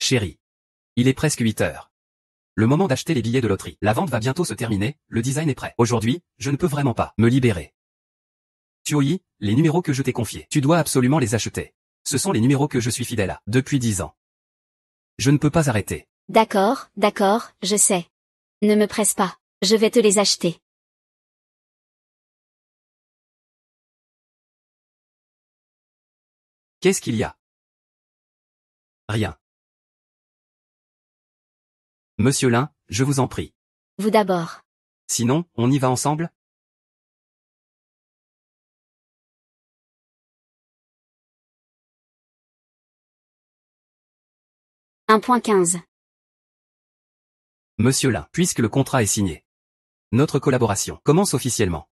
Chérie. Il est presque 8 heures. Le moment d'acheter les billets de loterie. La vente va bientôt se terminer, le design est prêt. Aujourd'hui, je ne peux vraiment pas me libérer. Tuoyi, les numéros que je t'ai confiés. Tu dois absolument les acheter. Ce sont les numéros que je suis fidèle à, depuis 10 ans. Je ne peux pas arrêter. D'accord, je sais. Ne me presse pas. Je vais te les acheter. Qu'est-ce qu'il y a? Rien. Monsieur Lin, je vous en prie. Vous d'abord. Sinon, on y va ensemble? « 1.15. Monsieur Lin, puisque le contrat est signé. Notre collaboration commence officiellement.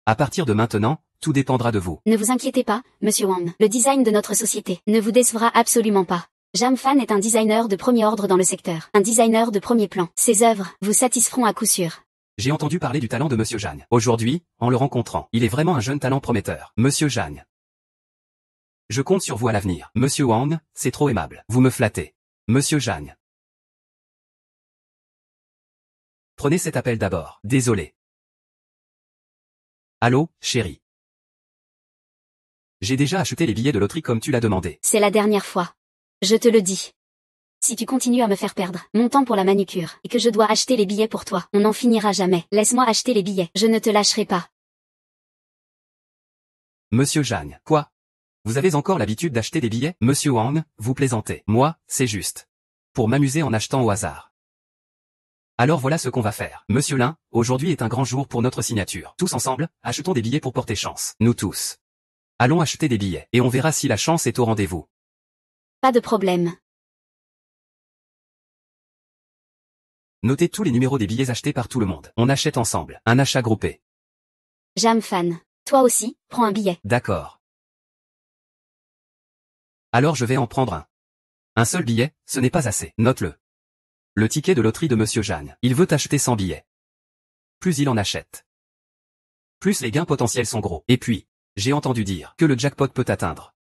À partir de maintenant, tout dépendra de vous. Ne vous inquiétez pas, Monsieur Wang. Le design de notre société ne vous décevra absolument pas. Jam Fan est un designer de premier ordre dans le secteur. Un designer de premier plan. Ses œuvres vous satisferont à coup sûr. J'ai entendu parler du talent de Monsieur Jagne. Aujourd'hui, en le rencontrant, il est vraiment un jeune talent prometteur. Monsieur Jagne. Je compte sur vous à l'avenir. Monsieur Wang, c'est trop aimable. Vous me flattez. Monsieur Jagne. Prenez cet appel d'abord. Désolé. Allô, chérie. J'ai déjà acheté les billets de loterie comme tu l'as demandé. C'est la dernière fois. Je te le dis. Si tu continues à me faire perdre mon temps pour la manucure et que je dois acheter les billets pour toi, on n'en finira jamais. Laisse-moi acheter les billets. Je ne te lâcherai pas. Monsieur Jagne. Quoi? Vous avez encore l'habitude d'acheter des billets? Monsieur Wang, vous plaisantez. Moi, c'est juste. Pour m'amuser en achetant au hasard. Alors voilà ce qu'on va faire. Monsieur Lin, aujourd'hui est un grand jour pour notre signature. Tous ensemble, achetons des billets pour porter chance. Nous tous. Allons acheter des billets, et on verra si la chance est au rendez-vous. Pas de problème. Notez tous les numéros des billets achetés par tout le monde. On achète ensemble. Un achat groupé. Jam Fan. Toi aussi, prends un billet. D'accord. Alors je vais en prendre un. Un seul billet, ce n'est pas assez. Note-le. Le ticket de loterie de Monsieur Jagne. Il veut acheter 100 billets. Plus il en achète, plus les gains potentiels sont gros. Et puis, j'ai entendu dire que le jackpot peut atteindre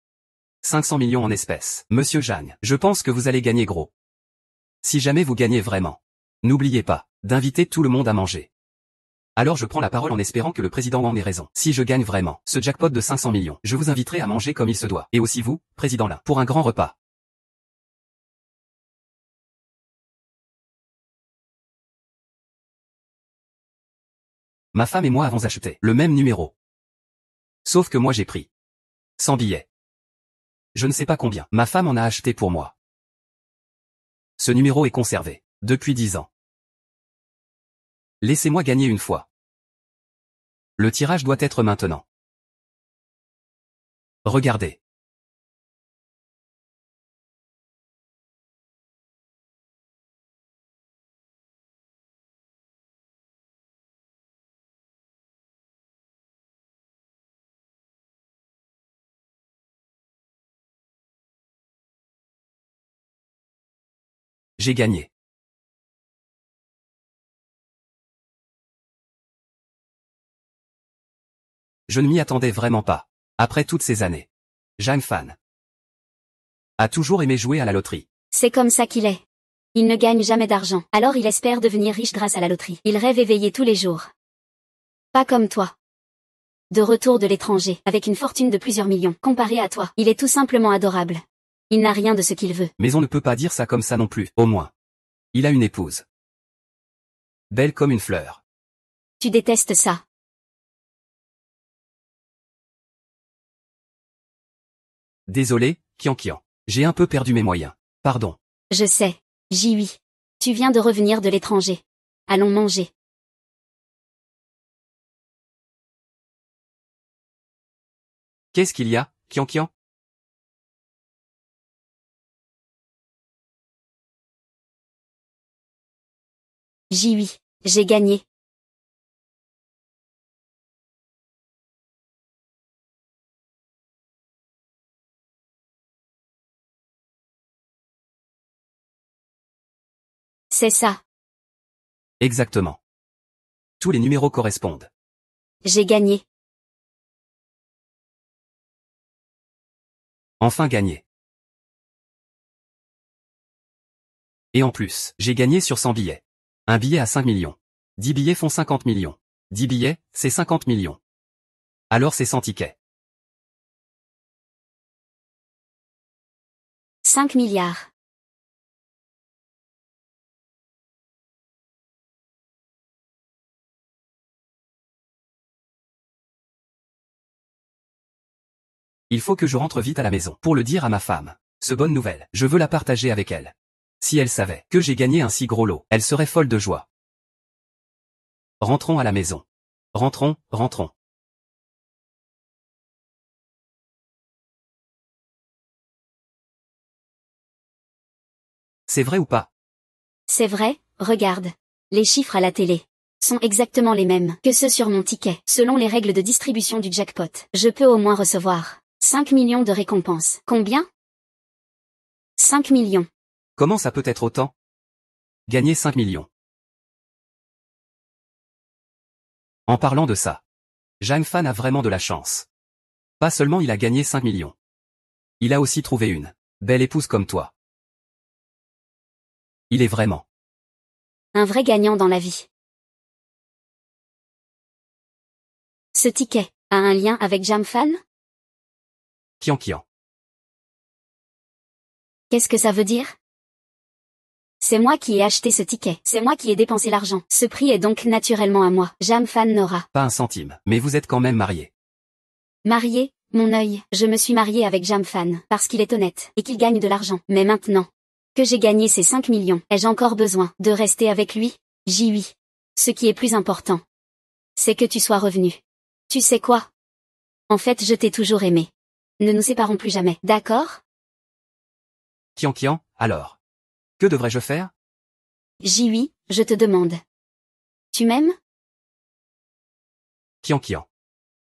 500 millions en espèces. Monsieur Jagne, je pense que vous allez gagner gros. Si jamais vous gagnez vraiment, n'oubliez pas d'inviter tout le monde à manger. Alors je prends la parole en espérant que le président Wang ait raison. Si je gagne vraiment ce jackpot de 500 millions, je vous inviterai à manger comme il se doit. Et aussi vous, président Lin, pour un grand repas. Ma femme et moi avons acheté le même numéro. Sauf que moi j'ai pris 100 billets. Je ne sais pas combien. Ma femme en a acheté pour moi. Ce numéro est conservé depuis 10 ans. Laissez-moi gagner une fois. Le tirage doit être maintenant. Regardez. J'ai gagné. Je ne m'y attendais vraiment pas. Après toutes ces années. Jam Fan a toujours aimé jouer à la loterie. C'est comme ça qu'il est. Il ne gagne jamais d'argent. Alors il espère devenir riche grâce à la loterie. Il rêve éveillé tous les jours. Pas comme toi. De retour de l'étranger, avec une fortune de plusieurs millions. Comparé à toi, il est tout simplement adorable. Il n'a rien de ce qu'il veut. Mais on ne peut pas dire ça comme ça non plus, au moins. Il a une épouse. Belle comme une fleur. Tu détestes ça. Désolé, Kian. J'ai un peu perdu mes moyens. Pardon. Je sais. Ji-oui. Tu viens de revenir de l'étranger. Allons manger. Qu'est-ce qu'il y a, Kian? Ji-oui. J'ai gagné. C'est ça. Exactement. Tous les numéros correspondent. J'ai gagné. Enfin gagné. Et en plus, j'ai gagné sur 100 billets. Un billet à 5 millions. 10 billets font 50 millions. 10 billets, c'est 50 millions. Alors c'est 100 tickets. 5 milliards. Il faut que je rentre vite à la maison pour le dire à ma femme. Ce bonne nouvelle, je veux la partager avec elle. Si elle savait que j'ai gagné un si gros lot, elle serait folle de joie. Rentrons à la maison. Rentrons, rentrons. C'est vrai ou pas? C'est vrai, regarde. Les chiffres à la télé sont exactement les mêmes que ceux sur mon ticket. Selon les règles de distribution du jackpot, je peux au moins recevoir 5 millions de récompenses. Combien? 5 millions. Comment ça peut être autant? Gagner 5 millions. En parlant de ça, Zhang Fan a vraiment de la chance. Pas seulement il a gagné 5 millions. Il a aussi trouvé une belle épouse comme toi. Il est vraiment un vrai gagnant dans la vie. Ce ticket a un lien avec Zhang Fan? Kian. Qu'est-ce que ça veut dire? C'est moi qui ai acheté ce ticket, c'est moi qui ai dépensé l'argent. Ce prix est donc naturellement à moi. Zhang Fan n'aura pas un centime, mais vous êtes quand même mariés. Marié, mon œil, je me suis mariée avec Zhang Fan parce qu'il est honnête et qu'il gagne de l'argent. Mais maintenant que j'ai gagné ces 5 millions, ai-je encore besoin de rester avec lui? J'y oui. Ce qui est plus important, c'est que tu sois revenu. Tu sais quoi? En fait, je t'ai toujours aimé. Ne nous séparons plus jamais, d'accord? Kian, alors. Que devrais-je faire? J'y oui, je te demande. Tu m'aimes? Kian.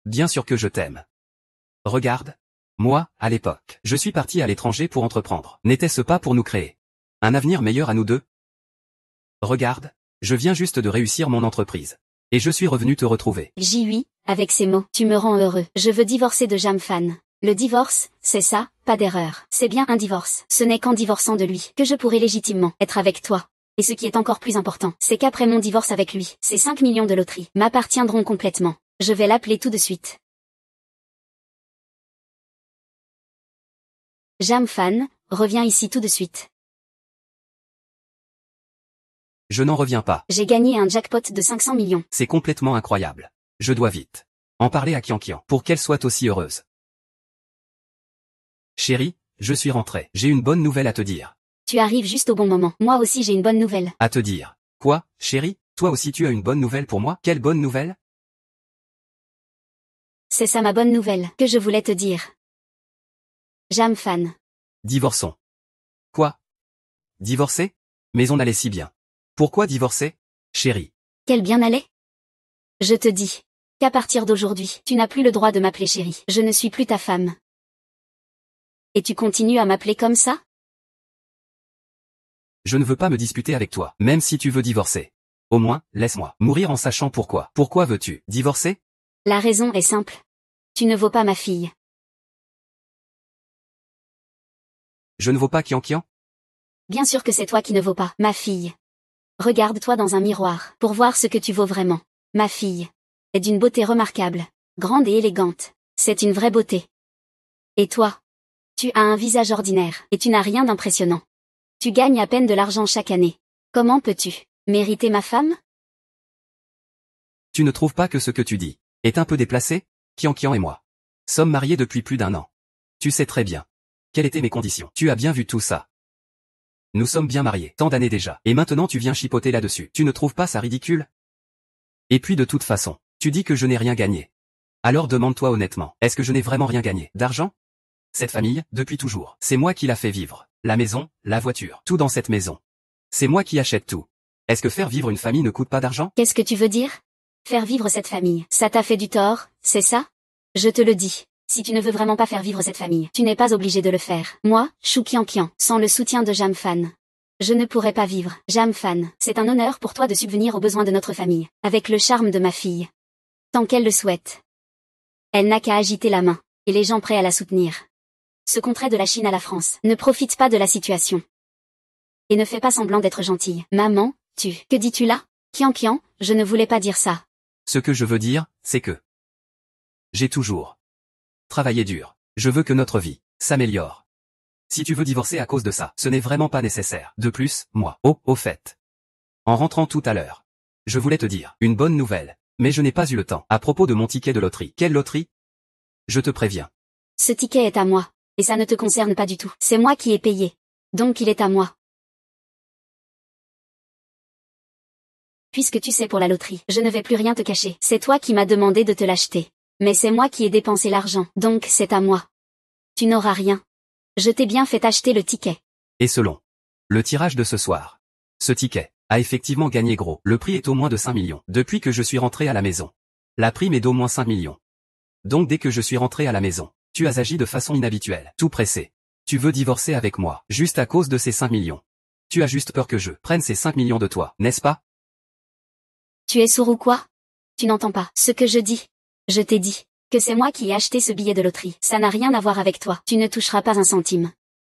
Bien sûr que je t'aime. Regarde. Moi, à l'époque, je suis parti à l'étranger pour entreprendre. N'était-ce pas pour nous créer un avenir meilleur à nous deux? Regarde, je viens juste de réussir mon entreprise. Et je suis revenu te retrouver. J'y oui, avec ces mots, tu me rends heureux. Je veux divorcer de Zhang Fan. Le divorce, c'est ça, pas d'erreur. C'est bien un divorce. Ce n'est qu'en divorçant de lui que je pourrai légitimement être avec toi. Et ce qui est encore plus important, c'est qu'après mon divorce avec lui, ces 5 millions de loterie m'appartiendront complètement. Je vais l'appeler tout de suite. Zhang Fan, reviens ici tout de suite. Je n'en reviens pas. J'ai gagné un jackpot de 500 millions. C'est complètement incroyable. Je dois vite en parler à Kian pour qu'elle soit aussi heureuse. Chérie, je suis rentré. J'ai une bonne nouvelle à te dire. Tu arrives juste au bon moment. Moi aussi j'ai une bonne nouvelle. À te dire. Quoi, chérie? Toi aussi tu as une bonne nouvelle pour moi? Quelle bonne nouvelle? C'est ça ma bonne nouvelle que je voulais te dire. Zhang Fan. Divorçons. Quoi? Divorcer? Mais on allait si bien. Pourquoi divorcer, chérie? Quel bien allait? Je te dis qu'à partir d'aujourd'hui, tu n'as plus le droit de m'appeler chérie. Je ne suis plus ta femme. Et tu continues à m'appeler comme ça? Je ne veux pas me disputer avec toi, même si tu veux divorcer. Au moins, laisse-moi mourir en sachant pourquoi. Pourquoi veux-tu divorcer? La raison est simple. Tu ne vaux pas ma fille. Je ne vaux pas Kian? Bien sûr que c'est toi qui ne vaux pas ma fille. Regarde-toi dans un miroir pour voir ce que tu vaux vraiment. Ma fille est d'une beauté remarquable, grande et élégante. C'est une vraie beauté. Et toi? Tu as un visage ordinaire et tu n'as rien d'impressionnant. Tu gagnes à peine de l'argent chaque année. Comment peux-tu mériter ma femme? Tu ne trouves pas que ce que tu dis est un peu déplacé? Kian et moi sommes mariés depuis plus d'1 an. Tu sais très bien quelles étaient mes conditions. Tu as bien vu tout ça. Nous sommes bien mariés, tant d'années déjà, et maintenant tu viens chipoter là-dessus. Tu ne trouves pas ça ridicule? Et puis de toute façon, tu dis que je n'ai rien gagné. Alors demande-toi honnêtement, est-ce que je n'ai vraiment rien gagné d'argent? Cette famille, depuis toujours, c'est moi qui la fais vivre. La maison, la voiture, tout dans cette maison. C'est moi qui achète tout. Est-ce que faire vivre une famille ne coûte pas d'argent? Qu'est-ce que tu veux dire? Faire vivre cette famille, ça t'a fait du tort, c'est ça? Je te le dis. Si tu ne veux vraiment pas faire vivre cette famille, tu n'es pas obligé de le faire. Moi, Shu Kian, sans le soutien de Zhang Fan, je ne pourrais pas vivre. Zhang Fan, c'est un honneur pour toi de subvenir aux besoins de notre famille, avec le charme de ma fille. Tant qu'elle le souhaite. Elle n'a qu'à agiter la main, et les gens prêts à la soutenir. Ce qu'on traite de la Chine à la France ne profite pas de la situation. Et ne fais pas semblant d'être gentille. Maman, que dis-tu là? Kian, je ne voulais pas dire ça. Ce que je veux dire, c'est que j'ai toujours travaillé dur. Je veux que notre vie s'améliore. Si tu veux divorcer à cause de ça, ce n'est vraiment pas nécessaire. De plus, moi, au fait. En rentrant tout à l'heure, je voulais te dire une bonne nouvelle, mais je n'ai pas eu le temps. À propos de mon ticket de loterie. Quelle loterie? Je te préviens. Ce ticket est à moi, et ça ne te concerne pas du tout. C'est moi qui ai payé. Donc il est à moi. Puisque tu sais pour la loterie, je ne vais plus rien te cacher. C'est toi qui m'as demandé de te l'acheter. Mais c'est moi qui ai dépensé l'argent, donc c'est à moi. Tu n'auras rien. Je t'ai bien fait acheter le ticket. Et selon le tirage de ce soir, ce ticket a effectivement gagné gros. Le prix est au moins de 5 millions. Depuis que je suis rentré à la maison, la prime est d'au moins 5 millions. Donc dès que je suis rentré à la maison, tu as agi de façon inhabituelle, tout pressé. Tu veux divorcer avec moi, juste à cause de ces 5 millions. Tu as juste peur que je prenne ces 5 millions de toi, n'est-ce pas? Tu es sourd ou quoi? Tu n'entends pas ce que je dis? Je t'ai dit que c'est moi qui ai acheté ce billet de loterie. Ça n'a rien à voir avec toi. Tu ne toucheras pas un centime.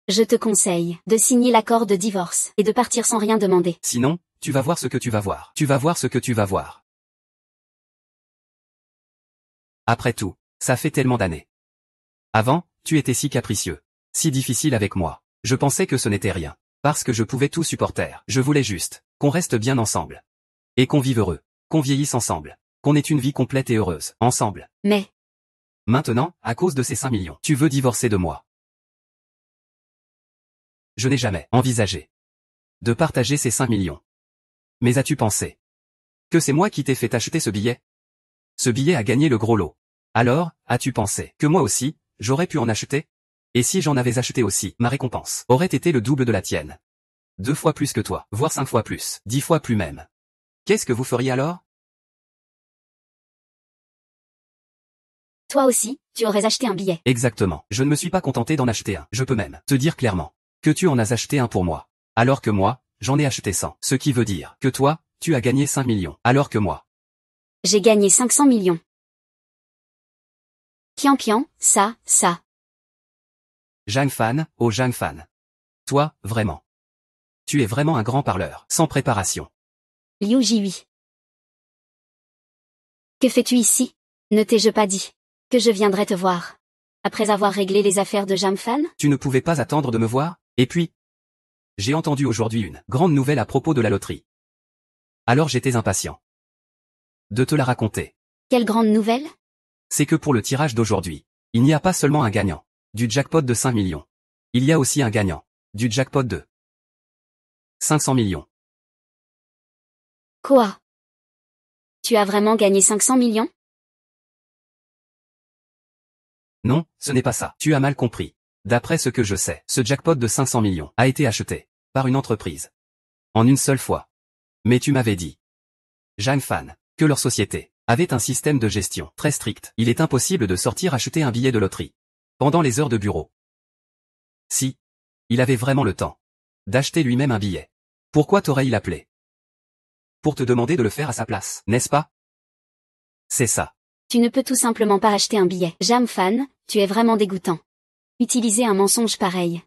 Je te conseille de signer l'accord de divorce et de partir sans rien demander. Sinon, tu vas voir ce que tu vas voir. Tu vas voir ce que tu vas voir. Après tout, ça fait tellement d'années. Avant, tu étais si capricieux, si difficile avec moi. Je pensais que ce n'était rien, parce que je pouvais tout supporter. Je voulais juste qu'on reste bien ensemble. Et qu'on vive heureux, qu'on vieillisse ensemble, qu'on ait une vie complète et heureuse, ensemble. Mais maintenant, à cause de ces 5 millions, tu veux divorcer de moi. Je n'ai jamais envisagé de partager ces 5 millions. Mais as-tu pensé que c'est moi qui t'ai fait acheter ce billet? Ce billet a gagné le gros lot. Alors, as-tu pensé que moi aussi, j'aurais pu en acheter? Et si j'en avais acheté aussi, ma récompense aurait été le double de la tienne. 2 fois plus que toi, voire 5 fois plus, 10 fois plus même. Qu'est-ce que vous feriez alors? toi aussi, tu aurais acheté un billet. Exactement. Je ne me suis pas contenté d'en acheter un. Je peux même te dire clairement que tu en as acheté un pour moi. Alors que moi, j'en ai acheté 100. Ce qui veut dire que toi, tu as gagné 5 millions. Alors que moi, J'ai gagné 500 millions. Kian, ça. Zhang Fan, oh Zhang Fan. Toi, vraiment. Tu es vraiment un grand parleur, sans préparation. Liu Jihui. Que fais-tu ici? Ne t'ai-je pas dit que je viendrais te voir après avoir réglé les affaires de Jamfan? Tu ne pouvais pas attendre de me voir? Et puis, j'ai entendu aujourd'hui une grande nouvelle à propos de la loterie. Alors j'étais impatient de te la raconter. Quelle grande nouvelle? C'est que pour le tirage d'aujourd'hui, il n'y a pas seulement un gagnant du jackpot de 5 millions. Il y a aussi un gagnant du jackpot de 500 millions. Quoi? Tu as vraiment gagné 500 millions? Non, ce n'est pas ça. Tu as mal compris. D'après ce que je sais, ce jackpot de 500 millions a été acheté par une entreprise. En une seule fois. Mais tu m'avais dit, Zhang Fan, que leur société avait un système de gestion très strict. Il est impossible de sortir acheter un billet de loterie pendant les heures de bureau. Si, il avait vraiment le temps d'acheter lui-même un billet. Pourquoi t'aurais-il appelé? Pour te demander de le faire à sa place, n'est-ce pas? C'est ça. Tu ne peux tout simplement pas acheter un billet. Jamfan, tu es vraiment dégoûtant. Utiliser un mensonge pareil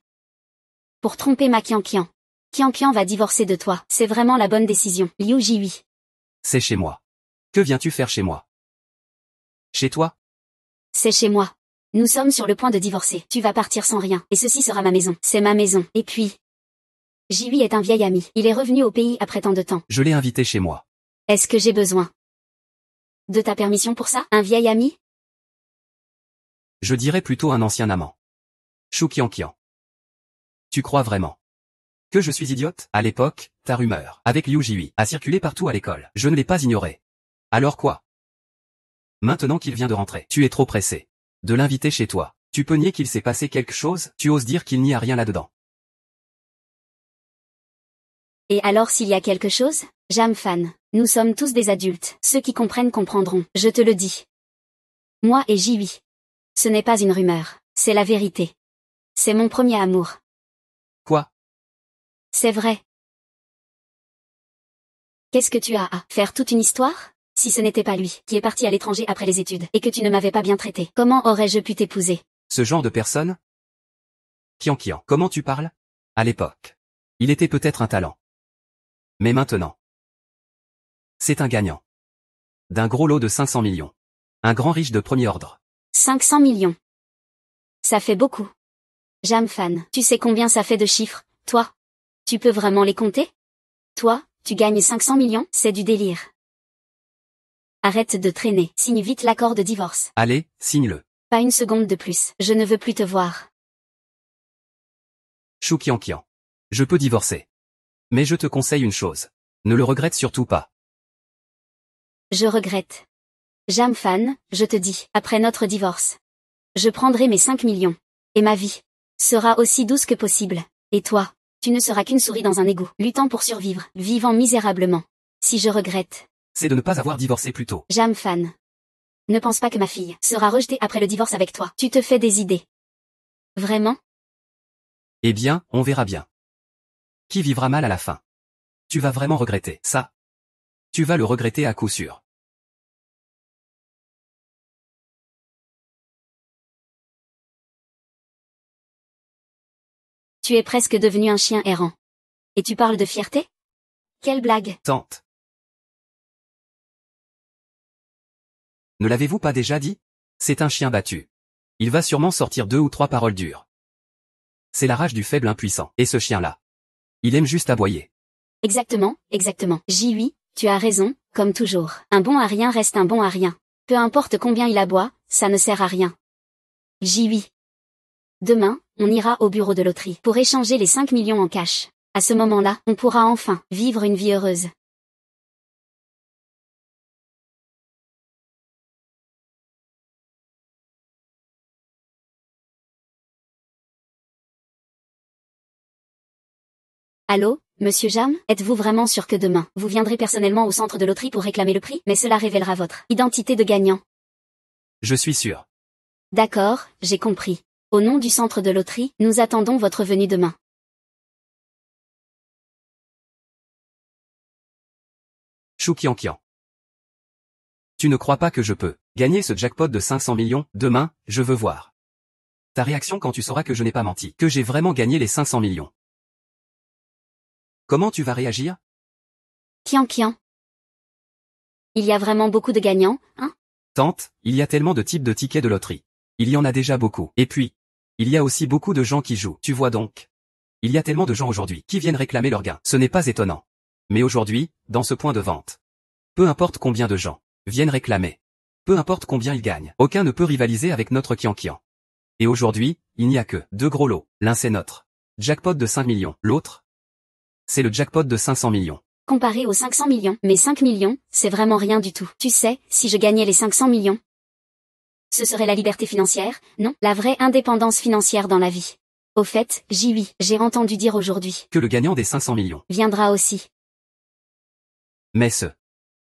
pour tromper ma Kian. Kian va divorcer de toi. C'est vraiment la bonne décision. Liu Jihui. C'est chez moi. Que viens-tu faire chez moi? Chez toi? C'est chez moi. Nous sommes sur le point de divorcer. Tu vas partir sans rien. Et ceci sera ma maison. C'est ma maison. Et puis, Jihui est un vieil ami. Il est revenu au pays après tant de temps. Je l'ai invité chez moi. Est-ce que j'ai besoin de ta permission pour ça? Un vieil ami? Je dirais plutôt un ancien amant. Chou Kian. Tu crois vraiment que je suis idiote? À l'époque, ta rumeur avec Liu Jihui a circulé partout à l'école. Je ne l'ai pas ignoré. Alors quoi? Maintenant qu'il vient de rentrer, tu es trop pressé de l'inviter chez toi. Tu peux nier qu'il s'est passé quelque chose? Tu oses dire qu'il n'y a rien là-dedans? Et alors s'il y a quelque chose? Jamfan, nous sommes tous des adultes. Ceux qui comprennent comprendront. Je te le dis. Moi et Jihui. Ce n'est pas une rumeur. C'est la vérité. C'est mon premier amour. Quoi? C'est vrai. Qu'est-ce que tu as à faire toute une histoire? Si ce n'était pas lui, qui est parti à l'étranger après les études, et que tu ne m'avais pas bien traité, comment aurais-je pu t'épouser? Ce genre de personne? Kian, comment tu parles? À l'époque, Il était peut-être un talent. Mais maintenant, c'est un gagnant. D'un gros lot de 500 millions. Un grand riche de premier ordre. 500 millions. Ça fait beaucoup. Jamfan, tu sais combien ça fait de chiffres, toi? Tu peux vraiment les compter? Toi, tu gagnes 500 millions, c'est du délire. Arrête de traîner, signe vite l'accord de divorce. Allez, signe-le. Pas une seconde de plus, je ne veux plus te voir. Chou Kian. Je peux divorcer. Mais je te conseille une chose. Ne le regrette surtout pas. Je regrette. Jamfan, je te dis, après notre divorce. Je prendrai mes 5 millions. Et ma vie sera aussi douce que possible. Et toi, tu ne seras qu'une souris dans un égout, luttant pour survivre, vivant misérablement. Si je regrette, c'est de ne pas avoir divorcé plus tôt. Jamfan. Ne pense pas que ma fille sera rejetée après le divorce avec toi. Tu te fais des idées. Vraiment? Eh bien, on verra bien. Qui vivra mal à la fin? Tu vas vraiment regretter ça. Tu vas le regretter à coup sûr. Tu es presque devenu un chien errant. Et tu parles de fierté? Quelle blague! Tante. Ne l'avez-vous pas déjà dit? C'est un chien battu. Il va sûrement sortir 2 ou 3 paroles dures. C'est la rage du faible impuissant. Et ce chien-là, il aime juste aboyer. Exactement. J8, tu as raison, comme toujours. Un bon à rien reste un bon à rien. Peu importe combien il aboie, ça ne sert à rien. J8. Demain, on ira au bureau de loterie pour échanger les 5 millions en cash. À ce moment-là, on pourra enfin vivre une vie heureuse. Allô, monsieur Jam, êtes-vous vraiment sûr que demain, vous viendrez personnellement au centre de loterie pour réclamer le prix, mais cela révélera votre identité de gagnant? Je suis sûr. D'accord, j'ai compris. Au nom du centre de loterie, nous attendons votre venue demain. Chou Kian. Tu ne crois pas que je peux gagner ce jackpot de 500 millions? Demain, je veux voir ta réaction quand tu sauras que je n'ai pas menti, que j'ai vraiment gagné les 500 millions. Comment tu vas réagir? Kian. Il y a vraiment beaucoup de gagnants, hein? Tante, il y a tellement de types de tickets de loterie. Il y en a déjà beaucoup. Et puis, il y a aussi beaucoup de gens qui jouent. Tu vois donc. Il y a tellement de gens aujourd'hui qui viennent réclamer leur gain. Ce n'est pas étonnant. Mais aujourd'hui, dans ce point de vente, peu importe combien de gens viennent réclamer, peu importe combien ils gagnent, aucun ne peut rivaliser avec notre Kian. Et aujourd'hui, il n'y a que 2 gros lots. L'un c'est notre jackpot de 5 millions. L'autre, c'est le jackpot de 500 millions. Comparé aux 500 millions, mais 5 millions, c'est vraiment rien du tout. Tu sais, si je gagnais les 500 millions, ce serait la liberté financière, non? La vraie indépendance financière dans la vie. Au fait, J8, j'ai entendu dire aujourd'hui que le gagnant des 500 millions viendra aussi. Mais ce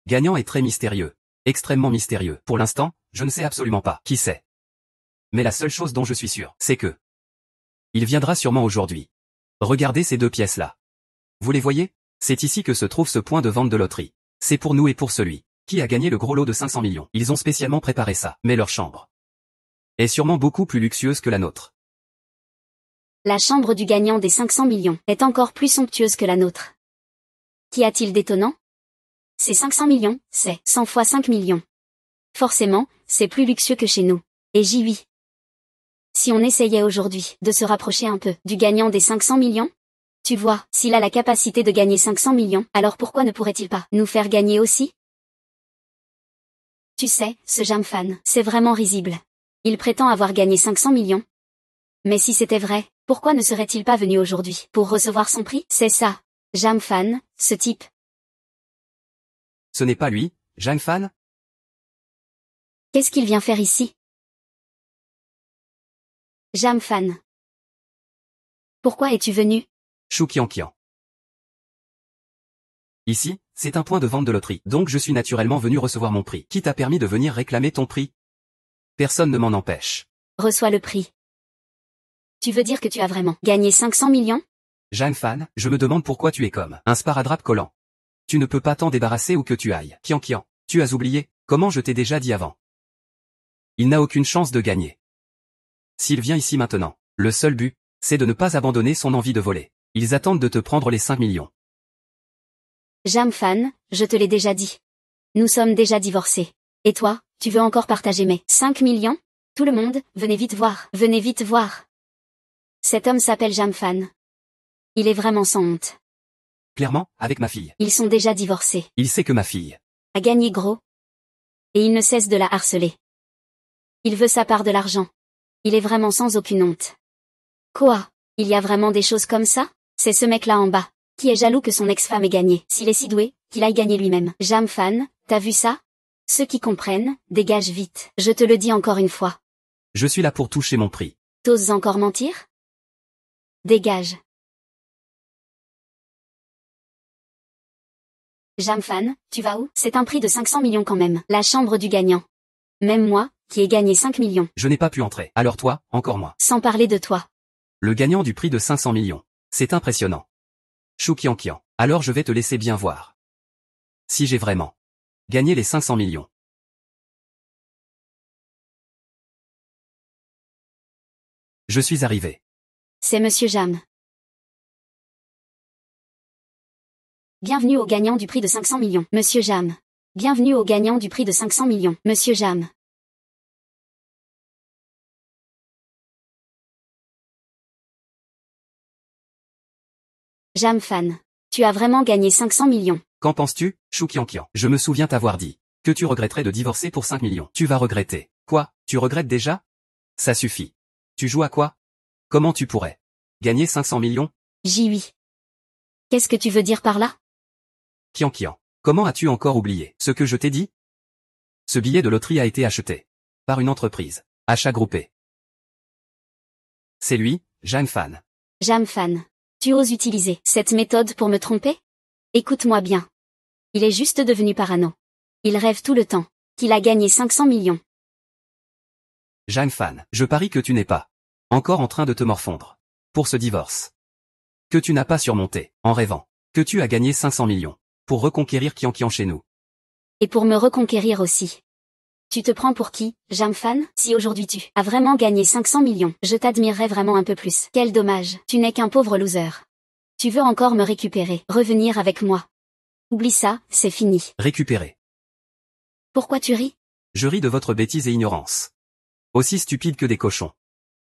gagnant est très mystérieux. Extrêmement mystérieux. Pour l'instant, je ne sais absolument pas qui c'est. Mais la seule chose dont je suis sûr, c'est que il viendra sûrement aujourd'hui. Regardez ces 2 pièces-là. Vous les voyez? C'est ici que se trouve ce point de vente de loterie. C'est pour nous et pour celui qui a gagné le gros lot de 500 millions. Ils ont spécialement préparé ça. Mais leur chambre est sûrement beaucoup plus luxueuse que la nôtre. La chambre du gagnant des 500 millions est encore plus somptueuse que la nôtre. Qu'y a-t-il d'étonnant? Ces 500 millions, c'est 100 fois 5 millions. Forcément, c'est plus luxueux que chez nous. Et J8. Si on essayait aujourd'hui de se rapprocher un peu du gagnant des 500 millions? Tu vois, s'il a la capacité de gagner 500 millions, alors pourquoi ne pourrait-il pas nous faire gagner aussi? Tu sais, ce Jamfan, c'est vraiment risible. Il prétend avoir gagné 500 millions. Mais si c'était vrai, pourquoi ne serait-il pas venu aujourd'hui pour recevoir son prix? C'est ça. Jamfan, ce type. Ce n'est pas lui, Jamfan? Qu'est-ce qu'il vient faire ici? Jamfan. Pourquoi es-tu venu? Chou Kian. Ici, c'est un point de vente de loterie, donc je suis naturellement venu recevoir mon prix. Qui t'a permis de venir réclamer ton prix? Personne ne m'en empêche. Reçois le prix. Tu veux dire que tu as vraiment gagné 500 millions? Jamfan, je me demande pourquoi tu es comme un sparadrap collant. Tu ne peux pas t'en débarrasser où que tu ailles. Kian, tu as oublié, comment je t'ai déjà dit avant. Il n'a aucune chance de gagner. S'il vient ici maintenant, le seul but, c'est de ne pas abandonner son envie de voler. Ils attendent de te prendre les 5 millions. Jamfan, je te l'ai déjà dit. Nous sommes déjà divorcés. Et toi, tu veux encore partager mes 5 millions? Tout le monde, venez vite voir. Venez vite voir. Cet homme s'appelle Jamfan. Il est vraiment sans honte. Clairement, avec ma fille. Ils sont déjà divorcés. Il sait que ma fille A gagné gros. Et il ne cesse de la harceler. Il veut sa part de l'argent. Il est vraiment sans aucune honte. Quoi? Il y a vraiment des choses comme ça? C'est ce mec-là en bas, qui est jaloux que son ex-femme ait gagné. S'il est si doué, qu'il aille gagner lui-même. Jamfan, t'as vu ça? Ceux qui comprennent, dégagent vite. Je te le dis encore une fois. Je suis là pour toucher mon prix. T'oses encore mentir? Dégage. Jamfan, tu vas où? C'est un prix de 500 millions quand même. La chambre du gagnant. Même moi, qui ai gagné 5 millions. Je n'ai pas pu entrer. Alors toi, encore moins. Sans parler de toi. Le gagnant du prix de 500 millions. C'est impressionnant. Choukiankian. Alors je vais te laisser bien voir. Si j'ai vraiment gagné les 500 millions. Je suis arrivé. C'est Monsieur Jam. Bienvenue au gagnant du prix de 500 millions. Monsieur Jam. Bienvenue au gagnant du prix de 500 millions. Monsieur Jam. Jamfan. Tu as vraiment gagné 500 millions. Qu'en penses-tu, Choukiankian? Je me souviens t'avoir dit que tu regretterais de divorcer pour 5 millions. Tu vas regretter. Quoi? Tu regrettes déjà? Ça suffit. Tu joues à quoi? Comment tu pourrais gagner 500 millions? J'y oui. Qu'est-ce que tu veux dire par là? Kiankian. Comment as-tu encore oublié ce que je t'ai dit? Ce billet de loterie a été acheté par une entreprise. Achat groupé. C'est lui, Jamfan. Jamfan. Tu oses utiliser cette méthode pour me tromper? Écoute-moi bien. Il est juste devenu parano. Il rêve tout le temps qu'il a gagné 500 millions. Jamfan, je parie que tu n'es pas encore en train de te morfondre pour ce divorce. Que tu n'as pas surmonté en rêvant que tu as gagné 500 millions pour reconquérir Kiankian chez nous. Et pour me reconquérir aussi. Tu te prends pour qui, Jamfan? Si aujourd'hui tu as vraiment gagné 500 millions, je t'admirerais vraiment un peu plus. Quel dommage, tu n'es qu'un pauvre loser. Tu veux encore me récupérer, revenir avec moi. Oublie ça, c'est fini. Récupérer. Pourquoi tu ris? Je ris de votre bêtise et ignorance. Aussi stupide que des cochons.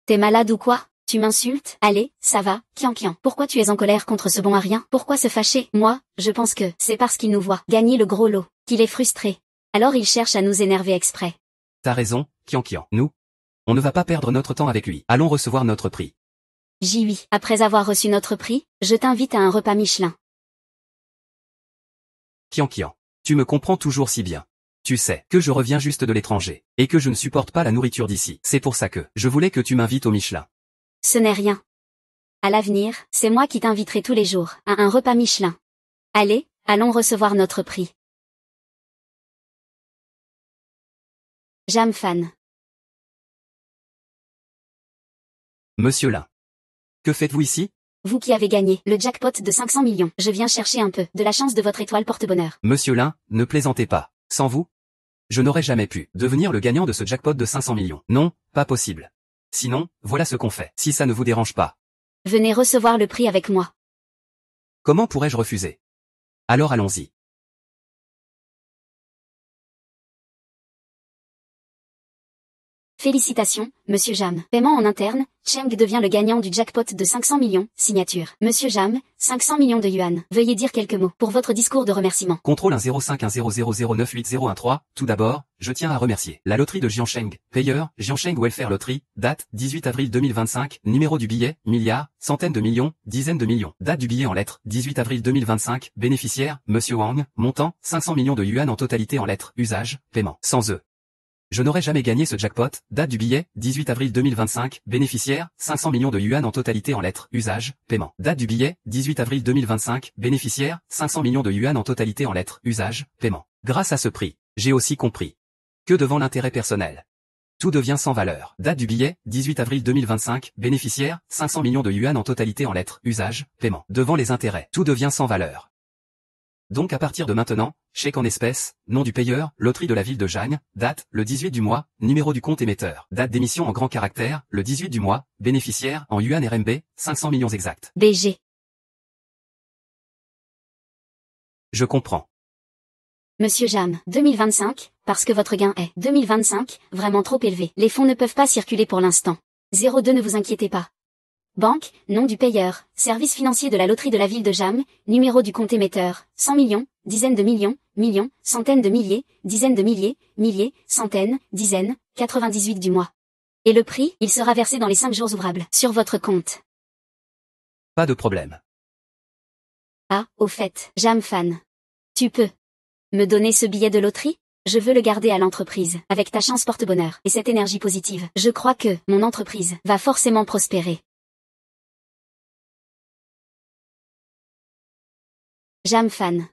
T'es malade ou quoi? Tu m'insultes? Allez, ça va, Kiankian. Pourquoi tu es en colère contre ce bon à rien? Pourquoi se fâcher? Moi, je pense que c'est parce qu'il nous voit gagner le gros lot, qu'il est frustré. Alors il cherche à nous énerver exprès. T'as raison, Kiankian. Nous, on ne va pas perdre notre temps avec lui. Allons recevoir notre prix. J'y oui. Après avoir reçu notre prix, je t'invite à un repas Michelin. Kiankian, tu me comprends toujours si bien. Tu sais que je reviens juste de l'étranger, et que je ne supporte pas la nourriture d'ici. C'est pour ça que je voulais que tu m'invites au Michelin. Ce n'est rien. À l'avenir, c'est moi qui t'inviterai tous les jours à un repas Michelin. Allez, allons recevoir notre prix. Jamfan. Monsieur Lin. Que faites-vous ici? Vous qui avez gagné le jackpot de 500 millions, je viens chercher un peu de la chance de votre étoile porte-bonheur. Monsieur Lin, ne plaisantez pas. Sans vous, je n'aurais jamais pu devenir le gagnant de ce jackpot de 500 millions. Non, pas possible. Sinon, voilà ce qu'on fait, si ça ne vous dérange pas. Venez recevoir le prix avec moi. Comment pourrais-je refuser? Alors allons-y. Félicitations, Monsieur Jam. Paiement en interne, Cheng devient le gagnant du jackpot de 500 millions. Signature. Monsieur Jam, 500 millions de yuan. Veuillez dire quelques mots pour votre discours de remerciement. Contrôle 10510009803. Tout d'abord, je tiens à remercier la loterie de Jiansheng. Payeur, Jiansheng Welfare Lottery. Date, 18 avril 2025. Numéro du billet, milliards, centaines de millions, dizaines de millions. Date du billet en lettres, 18 avril 2025. Bénéficiaire, Monsieur Wang. Montant, 500 millions de yuan en totalité en lettres. Usage, paiement. Sans eux. Je n'aurais jamais gagné ce jackpot. Date du billet, 18 avril 2025. Bénéficiaire, 500 millions de yuan en totalité en lettres. Usage, paiement. Date du billet, 18 avril 2025. Bénéficiaire, 500 millions de yuan en totalité en lettres. Usage, paiement. Grâce à ce prix, j'ai aussi compris que devant l'intérêt personnel, tout devient sans valeur. Date du billet, 18 avril 2025. Bénéficiaire, 500 millions de yuan en totalité en lettres. Usage, paiement. Devant les intérêts, tout devient sans valeur. Donc à partir de maintenant, chèque en espèces, nom du payeur, loterie de la ville de Jagne, date, le 18 du mois, numéro du compte émetteur, date d'émission en grand caractère, le 18 du mois, bénéficiaire, en yuan RMB, 500 millions exact. BG. Je comprends. Monsieur Jam, 2025, parce que votre gain est 2025, vraiment trop élevé. Les fonds ne peuvent pas circuler pour l'instant. 02 Ne vous inquiétez pas. Banque, nom du payeur, service financier de la loterie de la ville de Jam, numéro du compte émetteur, 100 millions, dizaines de millions, millions, centaines de milliers, dizaines de milliers, milliers, centaines, dizaines, 98 du mois. Et le prix, il sera versé dans les 5 jours ouvrables, sur votre compte. Pas de problème. Ah, au fait, Jam fan. Tu peux me donner ce billet de loterie? Je veux le garder à l'entreprise, avec ta chance porte-bonheur, et cette énergie positive. Je crois que, mon entreprise, va forcément prospérer. Jam fan.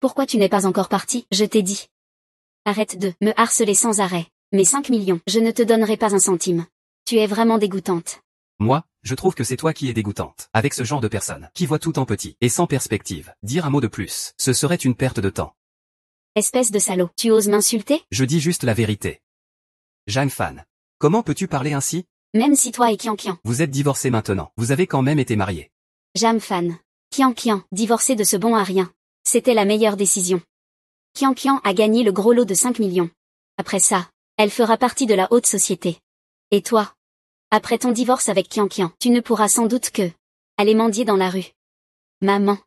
Pourquoi tu n'es pas encore parti? Je t'ai dit. Arrête de me harceler sans arrêt. Mes 5 millions, je ne te donnerai pas un centime. Tu es vraiment dégoûtante. Moi, je trouve que c'est toi qui es dégoûtante. Avec ce genre de personne, qui voit tout en petit, et sans perspective, dire un mot de plus, ce serait une perte de temps. Espèce de salaud, tu oses m'insulter? Je dis juste la vérité. Jeanne Fan. Comment peux-tu parler ainsi? Même si toi et Kian, Vous êtes divorcés maintenant, vous avez quand même été mariés. Jam fan. Kian, divorcé de ce bon à rien. C'était la meilleure décision. Kian a gagné le gros lot de 5 millions. Après ça, elle fera partie de la haute société. Et toi? Après ton divorce avec Kian, tu ne pourras sans doute que aller mendier dans la rue. Maman.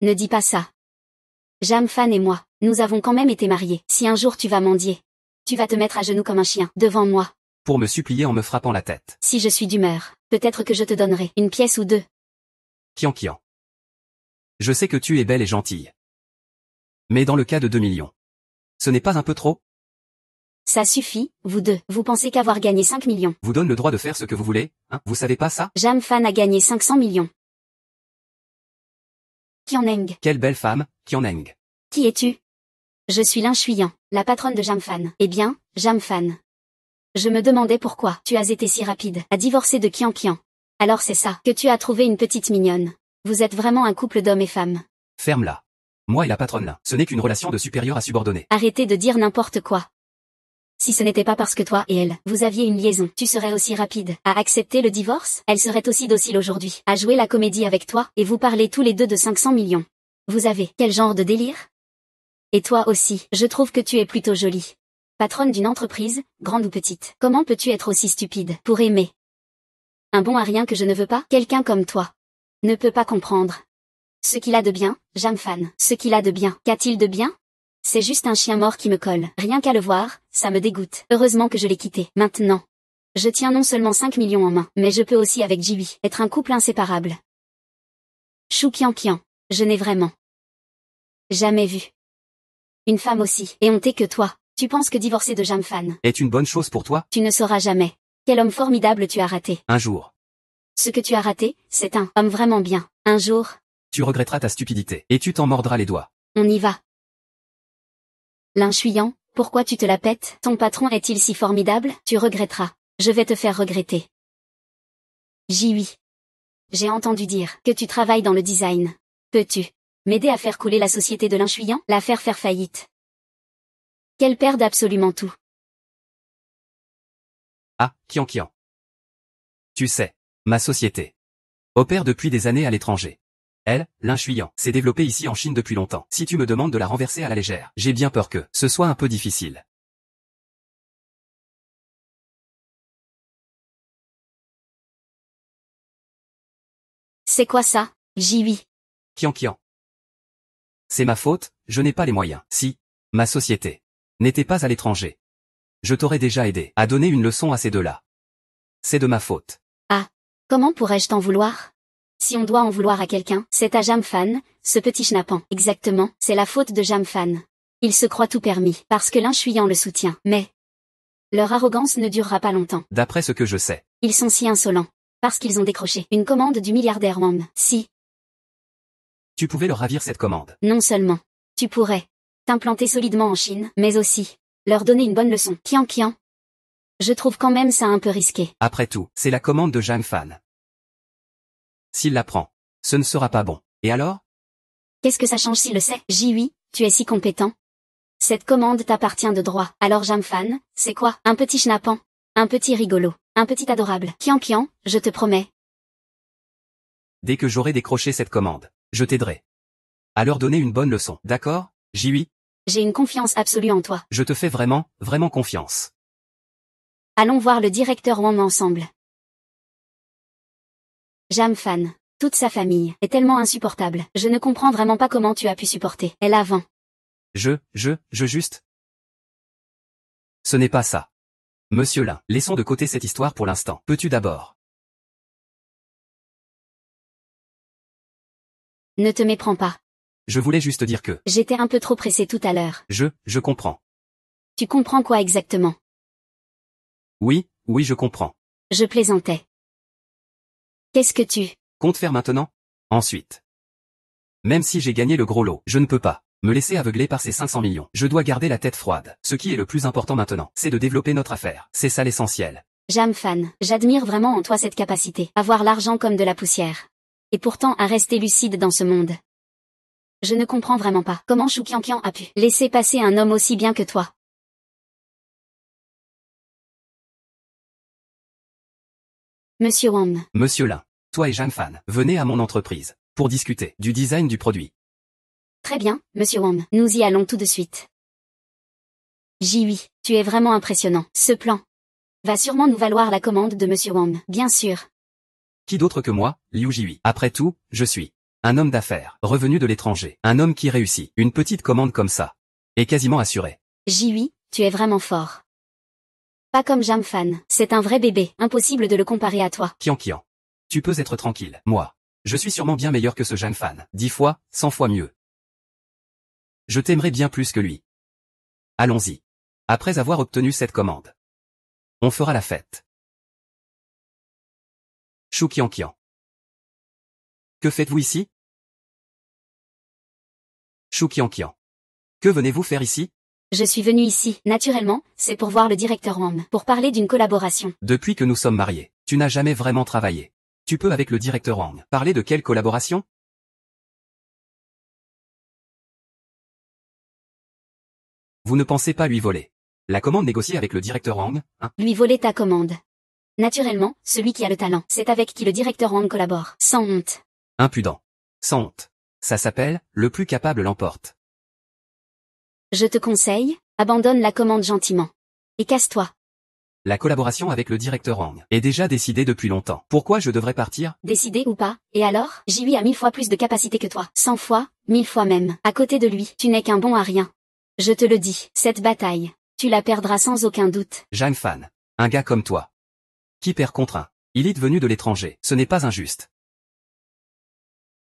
Ne dis pas ça. Jam fan et moi, nous avons quand même été mariés. Si un jour tu vas mendier, tu vas te mettre à genoux comme un chien, devant moi. Pour me supplier en me frappant la tête. Si je suis d'humeur, peut-être que je te donnerai une pièce ou deux. Kian. Je sais que tu es belle et gentille. Mais dans le cas de 2 millions. Ce n'est pas un peu trop? Ça suffit, vous deux. Vous pensez qu'avoir gagné 5 millions vous donne le droit de faire ce que vous voulez, hein? Vous savez pas ça? Jam fan a gagné 500 millions. Kian. Quelle belle femme, Kian. Qui es-tu? Je suis Lin Shuyan, la patronne de Jam fan. Eh bien, Jam fan. Je me demandais pourquoi tu as été si rapide à divorcer de Kian. Alors c'est ça, que tu as trouvé une petite mignonne. Vous êtes vraiment un couple d'hommes et femmes. Ferme-la. Moi et la patronne là, ce n'est qu'une relation de supérieur à subordonné. Arrêtez de dire n'importe quoi. Si ce n'était pas parce que toi et elle, vous aviez une liaison, tu serais aussi rapide à accepter le divorce? Elle serait aussi docile aujourd'hui, à jouer la comédie avec toi, et vous parlez tous les deux de 500 millions. Vous avez quel genre de délire? Et toi aussi, je trouve que tu es plutôt jolie. Patronne d'une entreprise, grande ou petite. Comment peux-tu être aussi stupide pour aimer un bon à rien que je ne veux pas? Quelqu'un comme toi ne peut pas comprendre ce qu'il a de bien, Jam fan. Ce qu'il a de bien. Qu'a-t-il de bien? C'est juste un chien mort qui me colle. Rien qu'à le voir, ça me dégoûte. Heureusement que je l'ai quitté. Maintenant, je tiens non seulement 5 millions en main, mais je peux aussi avec Jiwi être un couple inséparable. Chou Kian, je n'ai vraiment jamais vu une femme aussi éhontée que toi. Tu penses que divorcer de Jam fan est une bonne chose pour toi? Tu ne sauras jamais quel homme formidable tu as raté. Un jour. Ce que tu as raté, c'est un homme vraiment bien. Un jour, tu regretteras ta stupidité, et tu t'en mordras les doigts. On y va. Lin Shuyan, pourquoi tu te la pètes? Ton patron est-il si formidable? Tu regretteras. Je vais te faire regretter. Jiwi. J'ai entendu dire que tu travailles dans le design. Peux-tu m'aider à faire couler la société de Lin Shuyan? La faire faillite. Qu'elle perde absolument tout. Ah, Kian. Tu sais, ma société opère depuis des années à l'étranger. Elle, Lin Shuyan, s'est développée ici en Chine depuis longtemps. Si tu me demandes de la renverser à la légère, j'ai bien peur que ce soit un peu difficile. C'est quoi ça, Jiwi? Kian. C'est ma faute, je n'ai pas les moyens. Si ma société n'était pas à l'étranger, je t'aurais déjà aidé à donner une leçon à ces deux-là. C'est de ma faute. Ah, comment pourrais-je t'en vouloir? Si on doit en vouloir à quelqu'un, c'est à Jam fan, ce petit schnappant. Exactement, c'est la faute de Jam fan. Il se croit tout permis, parce que Lin Shuyan le soutient. Mais leur arrogance ne durera pas longtemps. D'après ce que je sais. Ils sont si insolents. Parce qu'ils ont décroché une commande du milliardaire Wang. Si tu pouvais leur ravir cette commande. Non seulement tu pourrais t'implanter solidement en Chine, mais aussi leur donner une bonne leçon. Kian. Je trouve quand même ça un peu risqué. Après tout, c'est la commande de Jam fan. S'il la prend, ce ne sera pas bon. Et alors? Qu'est-ce que ça change s'il le sait? Jiwi, tu es si compétent. Cette commande t'appartient de droit. Alors Jam fan, c'est quoi? Un petit schnappant. Un petit rigolo. Un petit adorable. Kian, je te promets. Dès que j'aurai décroché cette commande, je t'aiderai. à leur donner une bonne leçon. D'accord, Jiwi? J'ai une confiance absolue en toi. Je te fais vraiment, vraiment confiance. Allons voir le directeur Wang ensemble. Jamfan, toute sa famille, est tellement insupportable. Je ne comprends vraiment pas comment tu as pu supporter. Elle avant. Je juste. Ce n'est pas ça. Monsieur Lin, laissons de côté cette histoire pour l'instant. Peux-tu d'abord? Ne te méprends pas. Je voulais juste dire que... J'étais un peu trop pressée tout à l'heure. Je comprends. Tu comprends quoi exactement? Oui, je comprends. Je plaisantais. Qu'est-ce que tu Compte faire maintenant? Ensuite. Même si j'ai gagné le gros lot, je ne peux pas me laisser aveugler par ces 500 millions. Je dois garder la tête froide. Ce qui est le plus important maintenant, c'est de développer notre affaire. C'est ça l'essentiel. Jamfan, j'admire vraiment en toi cette capacité. À voir l'argent comme de la poussière. Et pourtant à rester lucide dans ce monde. Je ne comprends vraiment pas comment Shu Qianqian a pu laisser passer un homme aussi bien que toi. Monsieur Wang. Monsieur Lin, toi et Jamfan, venez à mon entreprise pour discuter du design du produit. Très bien, Monsieur Wang. Nous y allons tout de suite. Jiwi, tu es vraiment impressionnant. Ce plan va sûrement nous valoir la commande de Monsieur Wang. Bien sûr. Qui d'autre que moi, Liu Jiwi. Après tout, je suis un homme d'affaires, revenu de l'étranger, un homme qui réussit. Une petite commande comme ça est quasiment assurée. Jiwi, tu es vraiment fort. Pas comme Jamfan, c'est un vrai bébé, impossible de le comparer à toi. Qianqian. Tu peux être tranquille, moi. Je suis sûrement bien meilleur que ce Jamfan. 10 fois, 100 fois mieux. Je t'aimerais bien plus que lui. Allons-y. Après avoir obtenu cette commande, on fera la fête. Shu Qianqian. Que faites-vous ici? Shu Qianqian. Que venez-vous faire ici? Je suis venu ici, naturellement, c'est pour voir le directeur Wang, pour parler d'une collaboration. Depuis que nous sommes mariés, tu n'as jamais vraiment travaillé. Tu peux avec le directeur Wang parler de quelle collaboration? Vous ne pensez pas lui voler la commande négociée avec le directeur Wang, hein? Lui voler ta commande. Naturellement, celui qui a le talent, c'est avec qui le directeur Wang collabore, sans honte. Impudent. Sans honte. Ça s'appelle, le plus capable l'emporte. Je te conseille, abandonne la commande gentiment. Et casse-toi. La collaboration avec le directeur Wang est déjà décidée depuis longtemps. Pourquoi je devrais partir? Décidé ou pas, et alors? Jiwi a 1000 fois plus de capacité que toi. 100 fois, 1000 fois même. À côté de lui, tu n'es qu'un bon à rien. Je te le dis, cette bataille, tu la perdras sans aucun doute. Jamfan. Un gars comme toi. Qui perd contre un élite venu de l'étranger. Ce n'est pas injuste.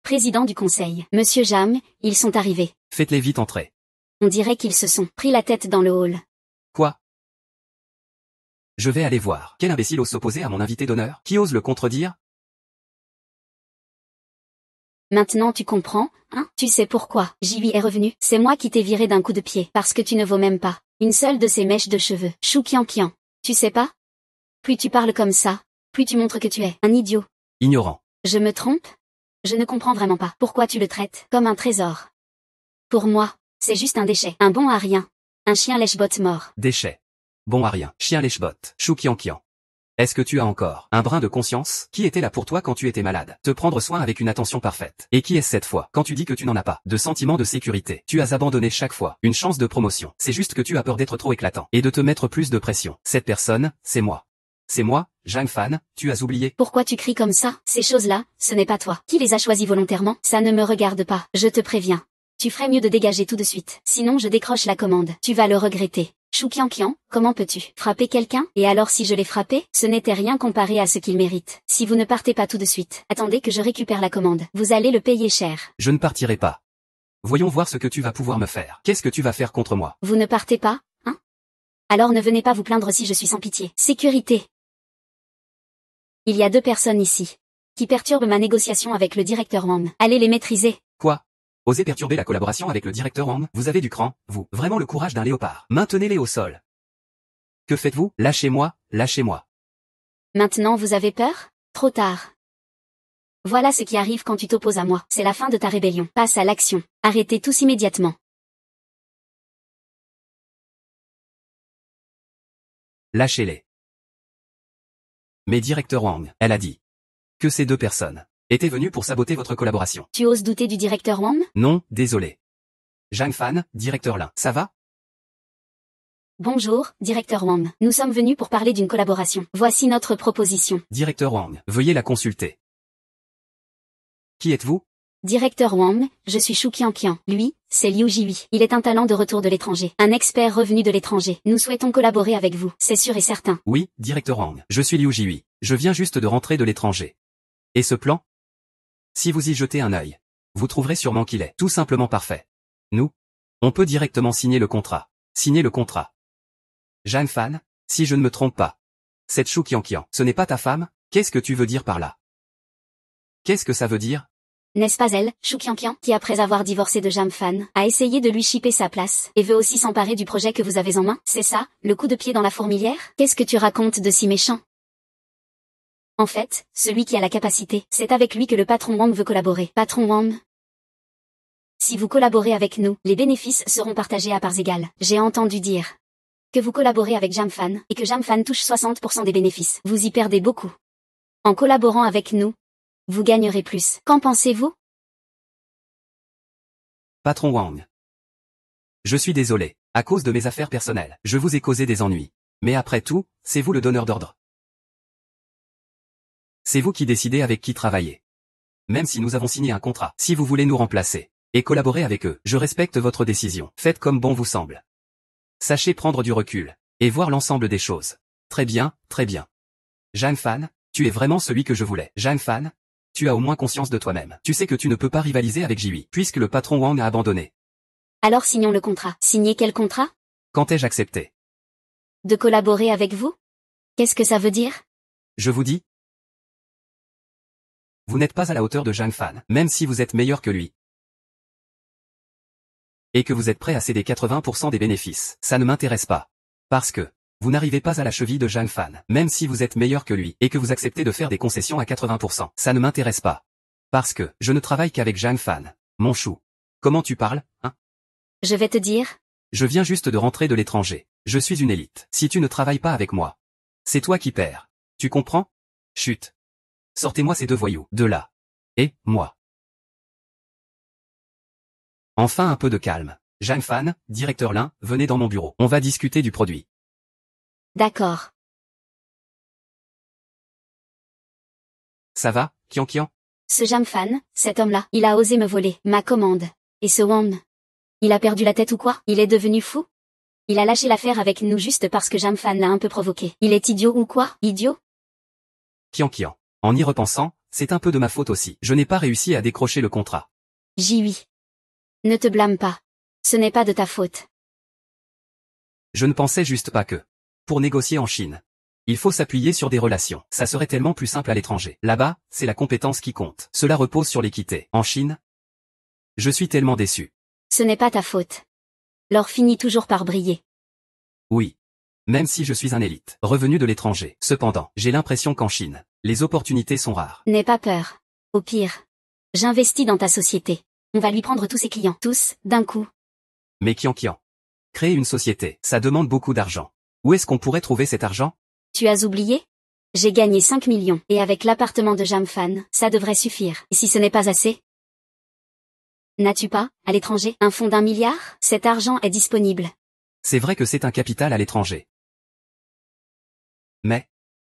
Président du conseil, Monsieur Jam, ils sont arrivés. Faites-les vite entrer. On dirait qu'ils se sont pris la tête dans le hall. Quoi? Je vais aller voir. Quel imbécile ose s'opposer à mon invité d'honneur? Qui ose le contredire? Maintenant tu comprends, hein? Tu sais pourquoi Jiwi est revenu. C'est moi qui t'ai viré d'un coup de pied. Parce que tu ne vaux même pas une seule de ces mèches de cheveux. Shu Qianqian. Tu sais pas? Plus tu parles comme ça, plus tu montres que tu es un idiot. Ignorant. Je me trompe? Je ne comprends vraiment pas pourquoi tu le traites comme un trésor. Pour moi, c'est juste un déchet. Un bon à rien. Un chien lèche-botte mort. Déchet. Bon à rien. Chien lèche-botte. Shu Qianqian. Est-ce que tu as encore un brin de conscience? Qui était là pour toi quand tu étais malade? Te prendre soin avec une attention parfaite. Et qui est cette fois? Quand tu dis que tu n'en as pas de sentiment de sécurité, tu as abandonné chaque fois une chance de promotion. C'est juste que tu as peur d'être trop éclatant et de te mettre plus de pression. Cette personne, c'est moi. C'est moi, Jamfan, tu as oublié? Pourquoi tu cries comme ça? Ces choses-là, ce n'est pas toi. Qui les a choisies volontairement? Ça ne me regarde pas. Je te préviens. Tu ferais mieux de dégager tout de suite. Sinon je décroche la commande. Tu vas le regretter. Shu Qianqian, comment peux-tu frapper quelqu'un? Et alors si je l'ai frappé, ce n'était rien comparé à ce qu'il mérite. Si vous ne partez pas tout de suite, attendez que je récupère la commande. Vous allez le payer cher. Je ne partirai pas. Voyons voir ce que tu vas pouvoir me faire. Qu'est-ce que tu vas faire contre moi? Vous ne partez pas, hein? Alors ne venez pas vous plaindre si je suis sans pitié. Sécurité. Il y a 2 personnes ici qui perturbent ma négociation avec le directeur Wang. Allez les maîtriser. Quoi? Osez perturber la collaboration avec le directeur Wang? Vous avez du cran, vous. Vraiment le courage d'un léopard. Maintenez-les au sol. Que faites-vous? Lâchez-moi, lâchez-moi. Maintenant vous avez peur? Trop tard. Voilà ce qui arrive quand tu t'opposes à moi. C'est la fin de ta rébellion. Passe à l'action. Arrêtez tous immédiatement. Lâchez-les. Mais directeur Wang, elle a dit que ces 2 personnes était venu pour saboter votre collaboration. Tu oses douter du directeur Wang? Non, désolé. Zhang Fan, directeur Lin. Ça va? Bonjour, directeur Wang. Nous sommes venus pour parler d'une collaboration. Voici notre proposition. Directeur Wang, veuillez la consulter. Qui êtes-vous? Directeur Wang, je suis Shu Qianqian. Lui, c'est Liu Jiwi. Il est un talent de retour de l'étranger. Un expert revenu de l'étranger. Nous souhaitons collaborer avec vous, c'est sûr et certain. Oui, directeur Wang. Je suis Liu Jiwi. Je viens juste de rentrer de l'étranger. Et ce plan? Si vous y jetez un œil, vous trouverez sûrement qu'il est tout simplement parfait. Nous, on peut directement signer le contrat. Signer le contrat. Zhang Fan, si je ne me trompe pas. Cette Shu Qianqian, ce n'est pas ta femme? Qu'est-ce que tu veux dire par là? Qu'est-ce que ça veut dire? N'est-ce pas elle, Shu Qianqian, qui après avoir divorcé de Zhang Fan, a essayé de lui chipper sa place, et veut aussi s'emparer du projet que vous avez en main? C'est ça, le coup de pied dans la fourmilière? Qu'est-ce que tu racontes de si méchant? En fait, celui qui a la capacité, c'est avec lui que le patron Wang veut collaborer. Patron Wang? Si vous collaborez avec nous, les bénéfices seront partagés à parts égales. J'ai entendu dire que vous collaborez avec Zhang Fan, et que Zhang Fan touche 60% des bénéfices. Vous y perdez beaucoup. En collaborant avec nous, vous gagnerez plus. Qu'en pensez-vous? Patron Wang. Je suis désolé, à cause de mes affaires personnelles, je vous ai causé des ennuis. Mais après tout, c'est vous le donneur d'ordre. C'est vous qui décidez avec qui travailler. Même si nous avons signé un contrat, si vous voulez nous remplacer et collaborer avec eux, je respecte votre décision. Faites comme bon vous semble. Sachez prendre du recul et voir l'ensemble des choses. Très bien, très bien. Zhang Fan, tu es vraiment celui que je voulais. Zhang Fan, tu as au moins conscience de toi-même. Tu sais que tu ne peux pas rivaliser avec Jiwi, puisque le patron Wang a abandonné. Alors signons le contrat. Signer quel contrat? Quand ai-je accepté? De collaborer avec vous? Qu'est-ce que ça veut dire? Je vous dis, vous n'êtes pas à la hauteur de Zhang Fan, même si vous êtes meilleur que lui. Et que vous êtes prêt à céder 80% des bénéfices. Ça ne m'intéresse pas. Parce que vous n'arrivez pas à la cheville de Zhang Fan, même si vous êtes meilleur que lui, et que vous acceptez de faire des concessions à 80%. Ça ne m'intéresse pas. Parce que je ne travaille qu'avec Zhang Fan. Mon chou. Comment tu parles, hein? Je vais te dire. Je viens juste de rentrer de l'étranger. Je suis une élite. Si tu ne travailles pas avec moi, c'est toi qui perds. Tu comprends? Chut. Sortez-moi ces deux voyous, de là. Et, moi. Enfin un peu de calme. Zhang Fan, directeur Lin, venez dans mon bureau. On va discuter du produit. D'accord. Ça va, Qianqian? Ce Zhang Fan, cet homme-là, il a osé me voler ma commande. Et ce Wang, il a perdu la tête ou quoi? Il est devenu fou? Il a lâché l'affaire avec nous juste parce que Zhang Fan l'a un peu provoqué. Il est idiot ou quoi? Idiot? Qianqian. En y repensant, c'est un peu de ma faute aussi. Je n'ai pas réussi à décrocher le contrat. Jiwi. Ne te blâme pas. Ce n'est pas de ta faute. Je ne pensais juste pas que, pour négocier en Chine, il faut s'appuyer sur des relations. Ça serait tellement plus simple à l'étranger. Là-bas, c'est la compétence qui compte. Cela repose sur l'équité. En Chine, je suis tellement déçu. Ce n'est pas ta faute. L'or finit toujours par briller. Oui. Même si je suis un élite, revenu de l'étranger. Cependant, j'ai l'impression qu'en Chine, les opportunités sont rares. N'aie pas peur. Au pire, j'investis dans ta société. On va lui prendre tous ses clients. Tous, d'un coup. Mais Qianqian. Créer une société, ça demande beaucoup d'argent. Où est-ce qu'on pourrait trouver cet argent? Tu as oublié? J'ai gagné 5 millions. Et avec l'appartement de Zhang Fan, ça devrait suffire. Et si ce n'est pas assez? N'as-tu pas, à l'étranger, un fonds d'1 milliard? Cet argent est disponible. C'est vrai que c'est un capital à l'étranger. Mais,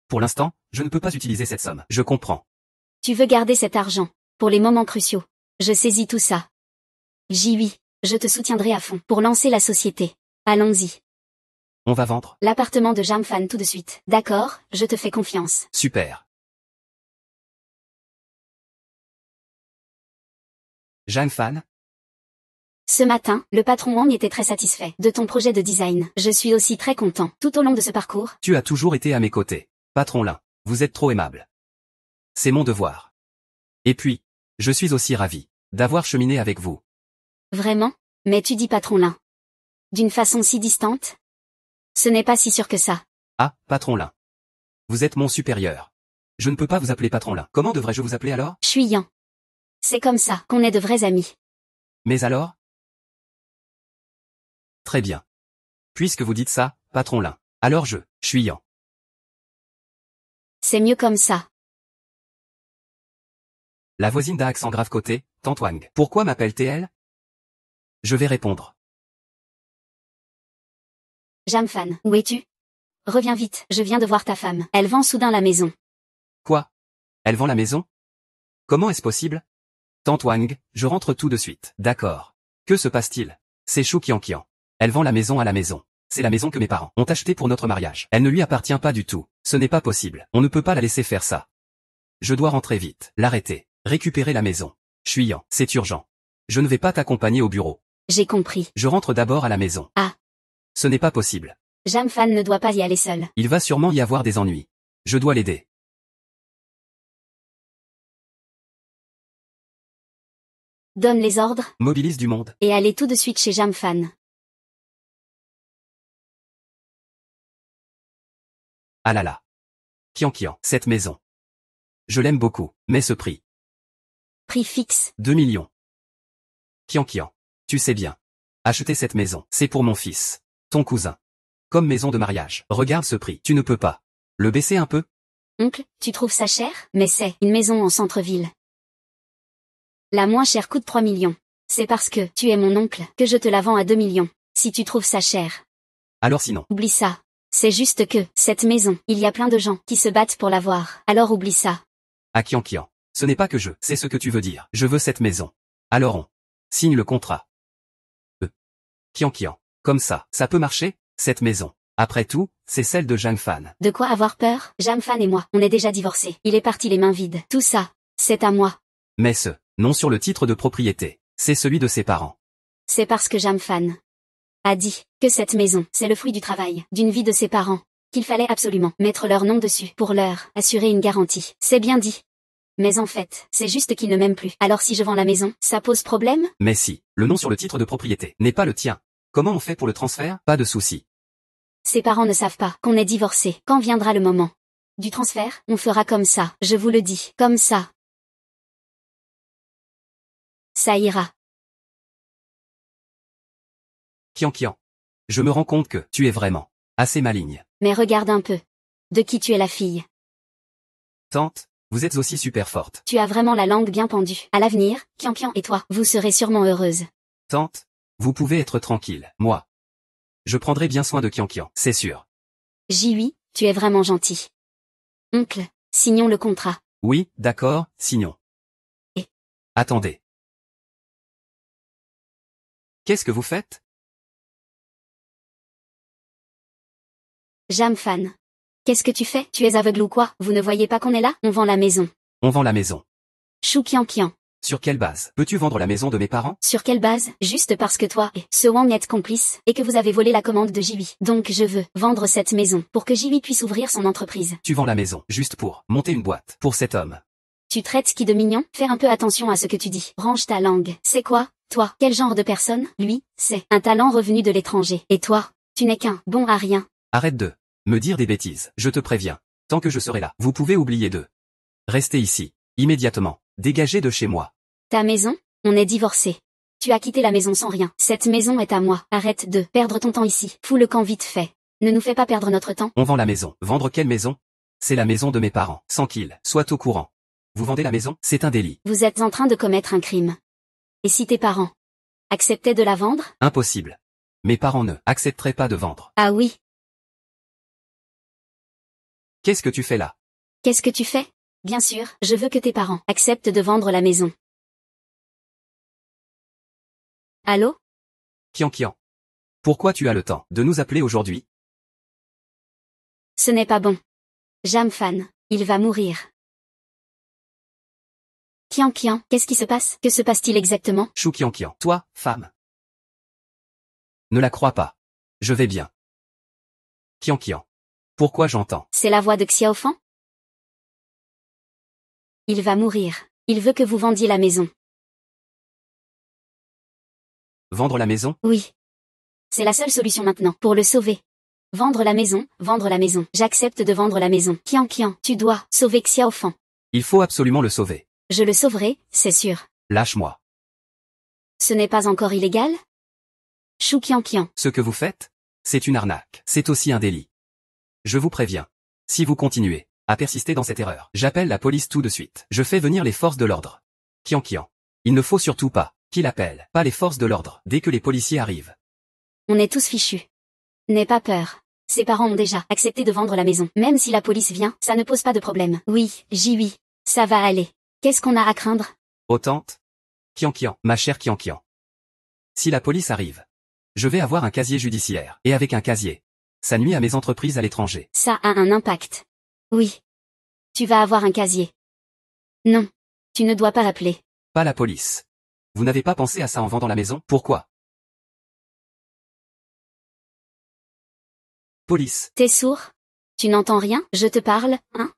pour l'instant, je ne peux pas utiliser cette somme. Je comprends. Tu veux garder cet argent, pour les moments cruciaux. Je saisis tout ça. Jiwi, je te soutiendrai à fond pour lancer la société. Allons-y. On va vendre. L'appartement de Zhang Fan tout de suite. D'accord, je te fais confiance. Super. Zhang Fan? Ce matin, le patron Wang était très satisfait de ton projet de design. Je suis aussi très content. Tout au long de ce parcours, Tu as toujours été à mes côtés. Patron Lin, vous êtes trop aimable. C'est mon devoir. Et puis, je suis aussi ravi d'avoir cheminé avec vous. vraiment? Mais tu dis patron Lin. D'une façon si distante? Ce n'est pas si sûr que ça. Ah, patron Lin. Vous êtes mon supérieur. Je ne peux pas vous appeler patron Lin. Comment devrais-je vous appeler alors? Je suis Yan. C'est comme ça qu'on est de vrais amis. Mais alors? Très bien. Puisque vous dites ça, patron Lin, alors je suis Yan. C'est mieux comme ça. La voisine d'un accent grave côté, Tante Wang. Pourquoi m'appelle-t-elle? Je vais répondre. Jamfan, où es-tu? Reviens vite, je viens de voir ta femme. Elle vend soudain la maison. Quoi? Elle vend la maison? Comment est-ce possible? Tante Wang, je rentre tout de suite. D'accord. Que se passe-t-il? C'est Chou Qianqian. Elle vend la maison à la maison. C'est la maison que mes parents ont achetée pour notre mariage. Elle ne lui appartient pas du tout. Ce n'est pas possible. On ne peut pas la laisser faire ça. Je dois rentrer vite, l'arrêter, récupérer la maison. Chuyan, c'est urgent. Je ne vais pas t'accompagner au bureau. J'ai compris. Je rentre d'abord à la maison. Ah. Ce n'est pas possible. Jamfan ne doit pas y aller seul. Il va sûrement y avoir des ennuis. Je dois l'aider. Donne les ordres. Mobilise du monde. Et allez tout de suite chez Jamfan. Ah là là. Qianqian, cette maison. Je l'aime beaucoup, mais ce prix. Prix fixe. 2 millions. Qianqian, tu sais bien. Acheter cette maison, c'est pour mon fils. Ton cousin. Comme maison de mariage. Regarde ce prix. Tu ne peux pas le baisser un peu? Oncle, tu trouves ça cher? Mais c'est une maison en centre-ville. La moins chère coûte 3 millions. C'est parce que tu es mon oncle que je te la vends à 2 millions. Si tu trouves ça cher. Alors sinon. Oublie ça. C'est juste que, cette maison, il y a plein de gens qui se battent pour l'avoir. Alors oublie ça. À Qianqian. Ce n'est pas que je, c'est ce que tu veux dire. Je veux cette maison. Alors on signe le contrat. Qianqian. Comme ça peut marcher, cette maison. Après tout, c'est celle de Jamfan. De quoi avoir peur? Jamfan et moi, on est déjà divorcés. Il est parti les mains vides. Tout ça, c'est à moi. Mais ce nom sur le titre de propriété, c'est celui de ses parents. C'est parce que Jamfan a dit que cette maison, c'est le fruit du travail, d'une vie de ses parents, qu'il fallait absolument mettre leur nom dessus pour leur assurer une garantie. C'est bien dit. Mais en fait, c'est juste qu'il ne m'aime plus. Alors si je vends la maison, ça pose problème? Mais si, le nom sur le titre de propriété n'est pas le tien. Comment on fait pour le transfert? Pas de souci. Ses parents ne savent pas qu'on est divorcés. Quand viendra le moment du transfert, on fera comme ça, je vous le dis, comme ça. Ça ira. Qianqian. Je me rends compte que tu es vraiment assez maligne. Mais regarde un peu. De qui tu es la fille? Tante, vous êtes aussi super forte. Tu as vraiment la langue bien pendue. À l'avenir, Qianqian et toi, vous serez sûrement heureuses. Tante, vous pouvez être tranquille. Moi, je prendrai bien soin de Qianqian, c'est sûr. Jiwi, tu es vraiment gentil. Oncle, signons le contrat. Oui, d'accord, signons. Et attendez. Qu'est-ce que vous faites? Jamfan. Qu'est-ce que tu fais? Tu es aveugle ou quoi? Vous ne voyez pas qu'on est là? On vend la maison. On vend la maison. Chou Qianqian. Sur quelle base? Peux-tu vendre la maison de mes parents? Sur quelle base? Juste parce que toi et ce Wang êtes complices, et que vous avez volé la commande de Jiwi. Donc je veux vendre cette maison, pour que Jiwi puisse ouvrir son entreprise. Tu vends la maison, juste pour monter une boîte, pour cet homme. Tu traites qui de mignon? Fais un peu attention à ce que tu dis. Range ta langue. C'est quoi, toi? Quel genre de personne? Lui, c'est un talent revenu de l'étranger. Et toi, tu n'es qu'un bon à rien. Arrête de me dire des bêtises, je te préviens. Tant que je serai là, vous pouvez oublier de rester ici, immédiatement. Dégagez de chez moi. Ta maison? On est divorcés. Tu as quitté la maison sans rien. Cette maison est à moi. Arrête de perdre ton temps ici. Fous le camp vite fait. Ne nous fais pas perdre notre temps. On vend la maison. Vendre quelle maison? C'est la maison de mes parents. Sans qu'ils soient au courant. Vous vendez la maison? C'est un délit. Vous êtes en train de commettre un crime. Et si tes parents acceptaient de la vendre? Impossible. Mes parents ne accepteraient pas de vendre. Ah oui. Qu'est-ce que tu fais là? Qu'est-ce que tu fais? Bien sûr, je veux que tes parents acceptent de vendre la maison. Allô? Qianqian. Pourquoi tu as le temps de nous appeler aujourd'hui? Ce n'est pas bon. Jamfan, il va mourir. Qianqian, qu'est-ce qui se passe? Que se passe-t-il exactement? Chou Qianqian, toi, femme. Ne la crois pas. Je vais bien. Qianqian. Pourquoi j'entends? C'est la voix de Xiaofan? Il va mourir. Il veut que vous vendiez la maison. Vendre la maison? Oui. C'est la seule solution maintenant, pour le sauver. Vendre la maison, vendre la maison. J'accepte de vendre la maison. Qianqian, tu dois sauver Xiaofan. Il faut absolument le sauver. Je le sauverai, c'est sûr. Lâche-moi. Ce n'est pas encore illégal? Chou Qianqian. Ce que vous faites, c'est une arnaque. C'est aussi un délit. Je vous préviens. Si vous continuez à persister dans cette erreur, j'appelle la police tout de suite. Je fais venir les forces de l'ordre. Kian. Il ne faut surtout pas qu'il appelle pas les forces de l'ordre dès que les policiers arrivent. On est tous fichus. N'aie pas peur. Ses parents ont déjà accepté de vendre la maison. Même si la police vient, ça ne pose pas de problème. Oui, oui. Ça va aller. Qu'est-ce qu'on a à craindre? Oh tante? Kian, ma chère Kian. Si la police arrive, je vais avoir un casier judiciaire. Et avec un casier, ça nuit à mes entreprises à l'étranger. Ça a un impact. Oui. Tu vas avoir un casier. Non. Tu ne dois pas appeler. Pas la police. Vous n'avez pas pensé à ça en vendant la maison? Pourquoi? Police. T'es sourd? Tu n'entends rien? Je te parle, hein?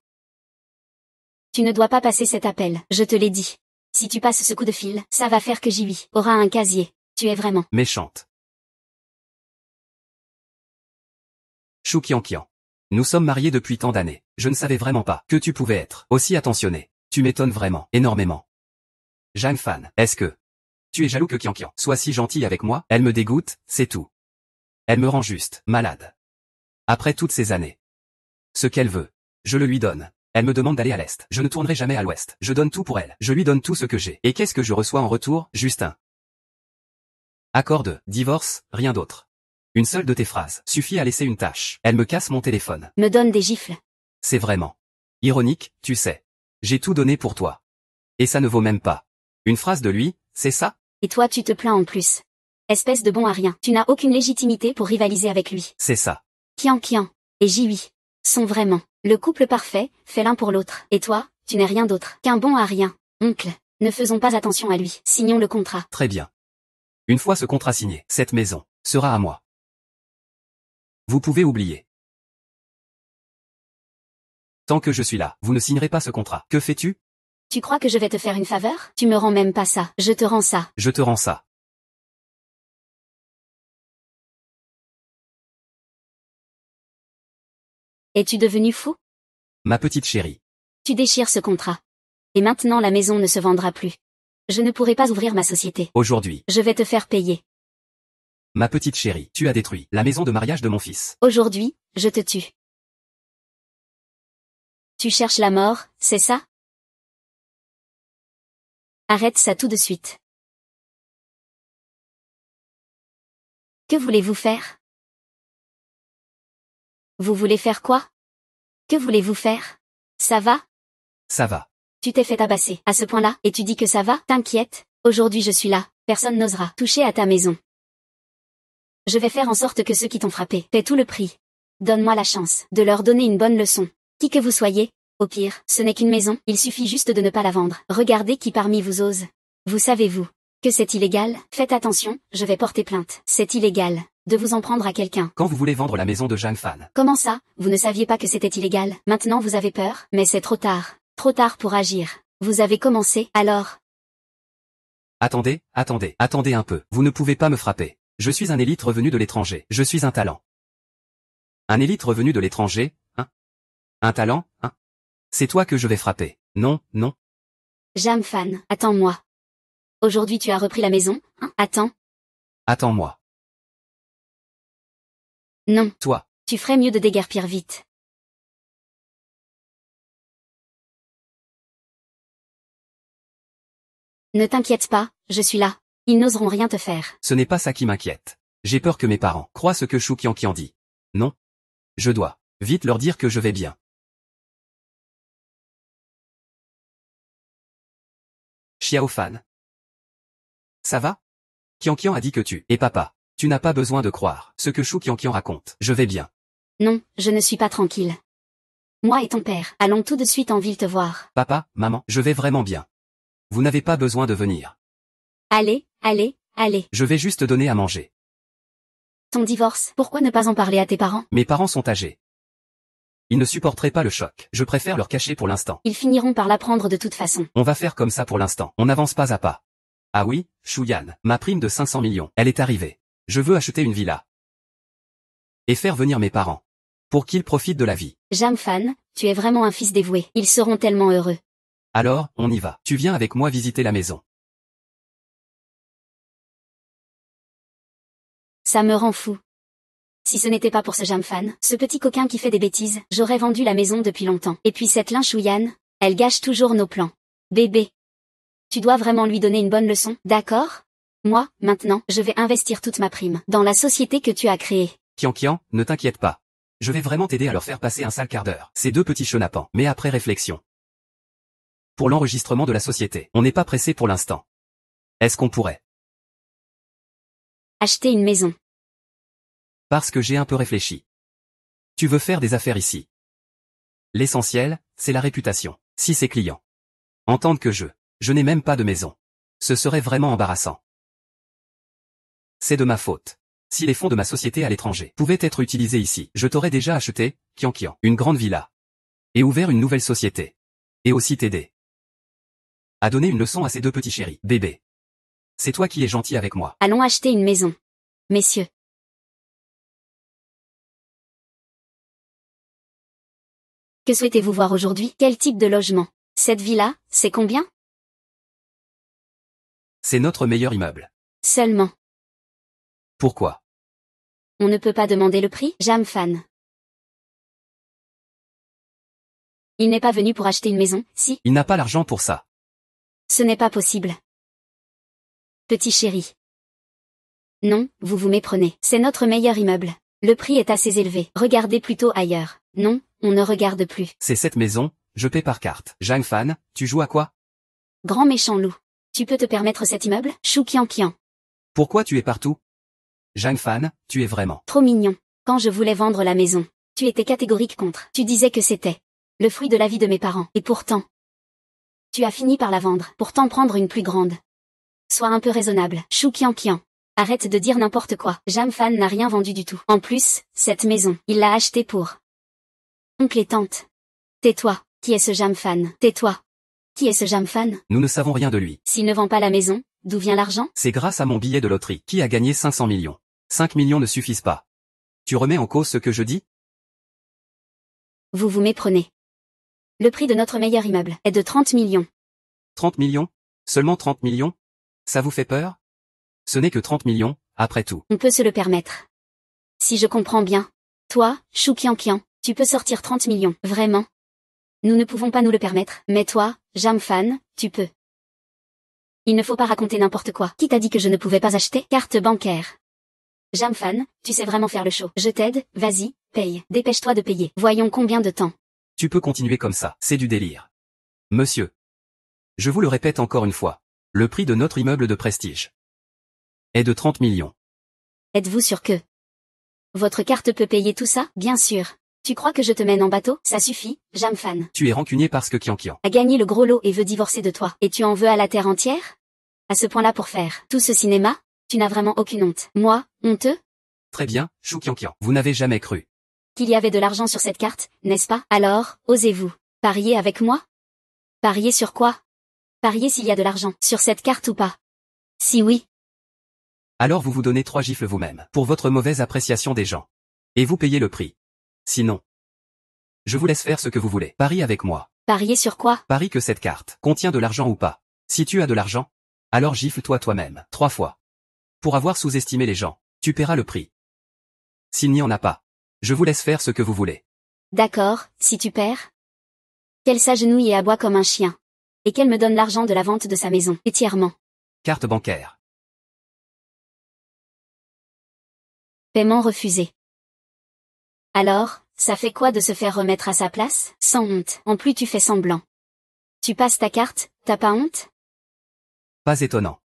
Tu ne dois pas passer cet appel, je te l'ai dit. Si tu passes ce coup de fil, ça va faire que JB aura un casier. Tu es vraiment méchante. Chou Kian. Nous sommes mariés depuis tant d'années. Je ne savais vraiment pas que tu pouvais être aussi attentionné. Tu m'étonnes vraiment, énormément. Jeanne Fan, est-ce que tu es jaloux que Kian soit si gentille avec moi? Elle me dégoûte, c'est tout. Elle me rend juste malade. Après toutes ces années. Ce qu'elle veut, je le lui donne. Elle me demande d'aller à l'Est. Je ne tournerai jamais à l'Ouest. Je donne tout pour elle. Je lui donne tout ce que j'ai. Et qu'est-ce que je reçois en retour? Juste un accord de divorce, rien d'autre. Une seule de tes phrases suffit à laisser une tache. Elle me casse mon téléphone. Me donne des gifles. C'est vraiment ironique, tu sais. J'ai tout donné pour toi. Et ça ne vaut même pas une phrase de lui, c'est ça? Et toi tu te plains en plus. Espèce de bon à rien. Tu n'as aucune légitimité pour rivaliser avec lui. C'est ça. Kian et JB sont vraiment le couple parfait, fait l'un pour l'autre. Et toi, tu n'es rien d'autre qu'un bon à rien. Oncle, ne faisons pas attention à lui. Signons le contrat. Très bien. Une fois ce contrat signé, cette maison sera à moi. Vous pouvez oublier. Tant que je suis là, vous ne signerez pas ce contrat. Que fais-tu? Tu crois que je vais te faire une faveur? Tu me rends même pas ça. Je te rends ça. Je te rends ça. Es-tu devenu fou? Ma petite chérie. Tu déchires ce contrat. Et maintenant la maison ne se vendra plus. Je ne pourrai pas ouvrir ma société. Aujourd'hui. Je vais te faire payer. Ma petite chérie, tu as détruit la maison de mariage de mon fils. Aujourd'hui, je te tue. Tu cherches la mort, c'est ça? Arrête ça tout de suite. Que voulez-vous faire? Vous voulez faire quoi? Que voulez-vous faire? Ça va? Ça va. Tu t'es fait tabasser à ce point-là, et tu dis que ça va? T'inquiète, aujourd'hui je suis là, personne n'osera toucher à ta maison. Je vais faire en sorte que ceux qui t'ont frappé paient tout le prix. Donne-moi la chance de leur donner une bonne leçon. Qui que vous soyez, au pire, ce n'est qu'une maison, il suffit juste de ne pas la vendre. Regardez qui parmi vous ose. Vous savez-vous que c'est illégal? Faites attention, je vais porter plainte. C'est illégal de vous en prendre à quelqu'un. Quand vous voulez vendre la maison de Jeanne Fan? Comment ça? Vous ne saviez pas que c'était illégal? Maintenant vous avez peur? Mais c'est trop tard. Trop tard pour agir. Vous avez commencé, alors? Attendez un peu. Vous ne pouvez pas me frapper. Je suis un élite revenu de l'étranger. Je suis un talent. Un élite revenu de l'étranger, hein? Un talent, hein? C'est toi que je vais frapper. Non. Jeanne Fan, attends-moi. Aujourd'hui tu as repris la maison, hein? Attends. Attends-moi. Non. Toi. Tu ferais mieux de déguerpir vite. Ne t'inquiète pas, je suis là. Ils n'oseront rien te faire. Ce n'est pas ça qui m'inquiète. J'ai peur que mes parents croient ce que Chou Kian dit. Non. Je dois vite leur dire que je vais bien. Xiao Fan. Ça va? Kian a dit que tu et papa. Tu n'as pas besoin de croire ce que Chou Kian raconte. Je vais bien. Non, je ne suis pas tranquille. Moi et ton père, allons tout de suite en ville te voir. Papa, maman, je vais vraiment bien. Vous n'avez pas besoin de venir. Allez. Je vais juste donner à manger. Ton divorce, pourquoi ne pas en parler à tes parents? Mes parents sont âgés. Ils ne supporteraient pas le choc. Je préfère leur cacher pour l'instant. Ils finiront par l'apprendre de toute façon. On va faire comme ça pour l'instant. On avance pas à pas. Ah oui, Chouyan, ma prime de 500 millions, elle est arrivée. Je veux acheter une villa. Et faire venir mes parents. Pour qu'ils profitent de la vie. Jeanne Fan, tu es vraiment un fils dévoué. Ils seront tellement heureux. Alors, on y va. Tu viens avec moi visiter la maison. Ça me rend fou. Si ce n'était pas pour ce Jeanne Fan, ce petit coquin qui fait des bêtises, j'aurais vendu la maison depuis longtemps. Et puis cette Lin Chouyan, elle gâche toujours nos plans. Bébé. Tu dois vraiment lui donner une bonne leçon, d'accord? Moi, maintenant, je vais investir toute ma prime dans la société que tu as créée. Kian, ne t'inquiète pas. Je vais vraiment t'aider à leur faire passer un sale quart d'heure. Ces deux petits chenapans. Mais après réflexion. Pour l'enregistrement de la société, on n'est pas pressé pour l'instant. Est-ce qu'on pourrait? Acheter une maison. Parce que j'ai un peu réfléchi. Tu veux faire des affaires ici. L'essentiel, c'est la réputation. Si ces clients entendent que je n'ai même pas de maison, ce serait vraiment embarrassant. C'est de ma faute. Si les fonds de ma société à l'étranger pouvaient être utilisés ici, je t'aurais déjà acheté, Kian, une grande villa. Et ouvert une nouvelle société. Et aussi t'aider à donner une leçon à ces deux petits chéris. Bébé. C'est toi qui es gentil avec moi. Allons acheter une maison. Messieurs. Que souhaitez-vous voir aujourd'hui? Quel type de logement? Cette villa, c'est combien? C'est notre meilleur immeuble. Seulement. Pourquoi? On ne peut pas demander le prix, Jamfan. Il n'est pas venu pour acheter une maison, si? Il n'a pas l'argent pour ça. Ce n'est pas possible. Petit chéri. Non, vous vous méprenez. C'est notre meilleur immeuble. Le prix est assez élevé. Regardez plutôt ailleurs. Non, on ne regarde plus. C'est cette maison, je paie par carte. Jamfan, tu joues à quoi? Grand méchant loup. Tu peux te permettre cet immeuble? Chou Kian. Pourquoi tu es partout? Jamfan, tu es vraiment trop mignon. Quand je voulais vendre la maison, tu étais catégorique contre. Tu disais que c'était le fruit de la vie de mes parents. Et pourtant, tu as fini par la vendre. Pourtant prendre une plus grande. Sois un peu raisonnable. Chou Kian. Arrête de dire n'importe quoi. Jamfan n'a rien vendu du tout. En plus, cette maison, il l'a achetée pour oncle et tante. Tais-toi. Qui est ce Jamfan? Tais-toi. Qui est ce Jamfan? Nous ne savons rien de lui. S'il ne vend pas la maison, d'où vient l'argent? C'est grâce à mon billet de loterie. Qui a gagné 500 millions? 5 millions ne suffisent pas. Tu remets en cause ce que je dis? Vous vous méprenez. Le prix de notre meilleur immeuble est de 30 millions. 30 millions? Seulement 30 millions? Ça vous fait peur? Ce n'est que 30 millions, après tout. On peut se le permettre. Si je comprends bien. Toi, Chou Kian, tu peux sortir 30 millions. Vraiment? Nous ne pouvons pas nous le permettre. Mais toi, Jamfan, tu peux. Il ne faut pas raconter n'importe quoi. Qui t'a dit que je ne pouvais pas acheter? Carte bancaire. Jamfan, tu sais vraiment faire le show. Je t'aide, vas-y, paye. Dépêche-toi de payer. Voyons combien de temps. Tu peux continuer comme ça, c'est du délire. Monsieur. Je vous le répète encore une fois. Le prix de notre immeuble de prestige est de 30 millions. Êtes-vous sûr que votre carte peut payer tout ça? Bien sûr. Tu crois que je te mène en bateau? Ça suffit, Jamfan. Tu es rancunier parce que Kian a gagné le gros lot et veut divorcer de toi. Et tu en veux à la terre entière? À ce point-là pour faire tout ce cinéma? Tu n'as vraiment aucune honte. Moi, honteux? Très bien, Chou Kian. Vous n'avez jamais cru qu'il y avait de l'argent sur cette carte, n'est-ce pas? Alors, osez-vous parier avec moi? Parier sur quoi? Parier s'il y a de l'argent sur cette carte ou pas? Si oui. Alors vous vous donnez 3 gifles vous-même pour votre mauvaise appréciation des gens. Et vous payez le prix. Sinon, je vous laisse faire ce que vous voulez. Parie avec moi. Parier sur quoi? Parie que cette carte contient de l'argent ou pas. Si tu as de l'argent, alors gifle-toi toi-même 3 fois. Pour avoir sous-estimé les gens, tu paieras le prix. S'il n'y en a pas, je vous laisse faire ce que vous voulez. D'accord, si tu perds. Qu'elle s'agenouille et aboie comme un chien. Et qu'elle me donne l'argent de la vente de sa maison, entièrement. Carte bancaire. Paiement refusé. Alors, ça fait quoi de se faire remettre à sa place? Sans honte. En plus tu fais semblant. Tu passes ta carte, t'as pas honte? Pas étonnant.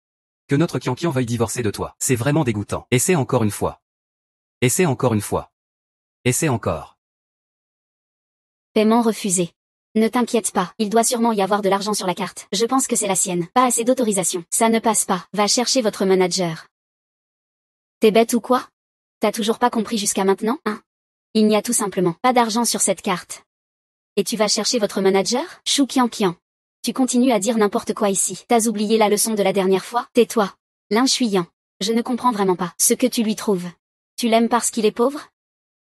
Que notre Kian veuille divorcer de toi. C'est vraiment dégoûtant. Essaie encore une fois. Essaie encore une fois. Essaie encore. Paiement refusé. Ne t'inquiète pas, il doit sûrement y avoir de l'argent sur la carte. Je pense que c'est la sienne. Pas assez d'autorisation. Ça ne passe pas. Va chercher votre manager. T'es bête ou quoi? T'as toujours pas compris jusqu'à maintenant, hein? Il n'y a tout simplement pas d'argent sur cette carte. Et tu vas chercher votre manager? Chou Kian. Tu continues à dire n'importe quoi ici. T'as oublié la leçon de la dernière fois? Tais-toi. L'inchuyant. Je ne comprends vraiment pas ce que tu lui trouves. Tu l'aimes parce qu'il est pauvre?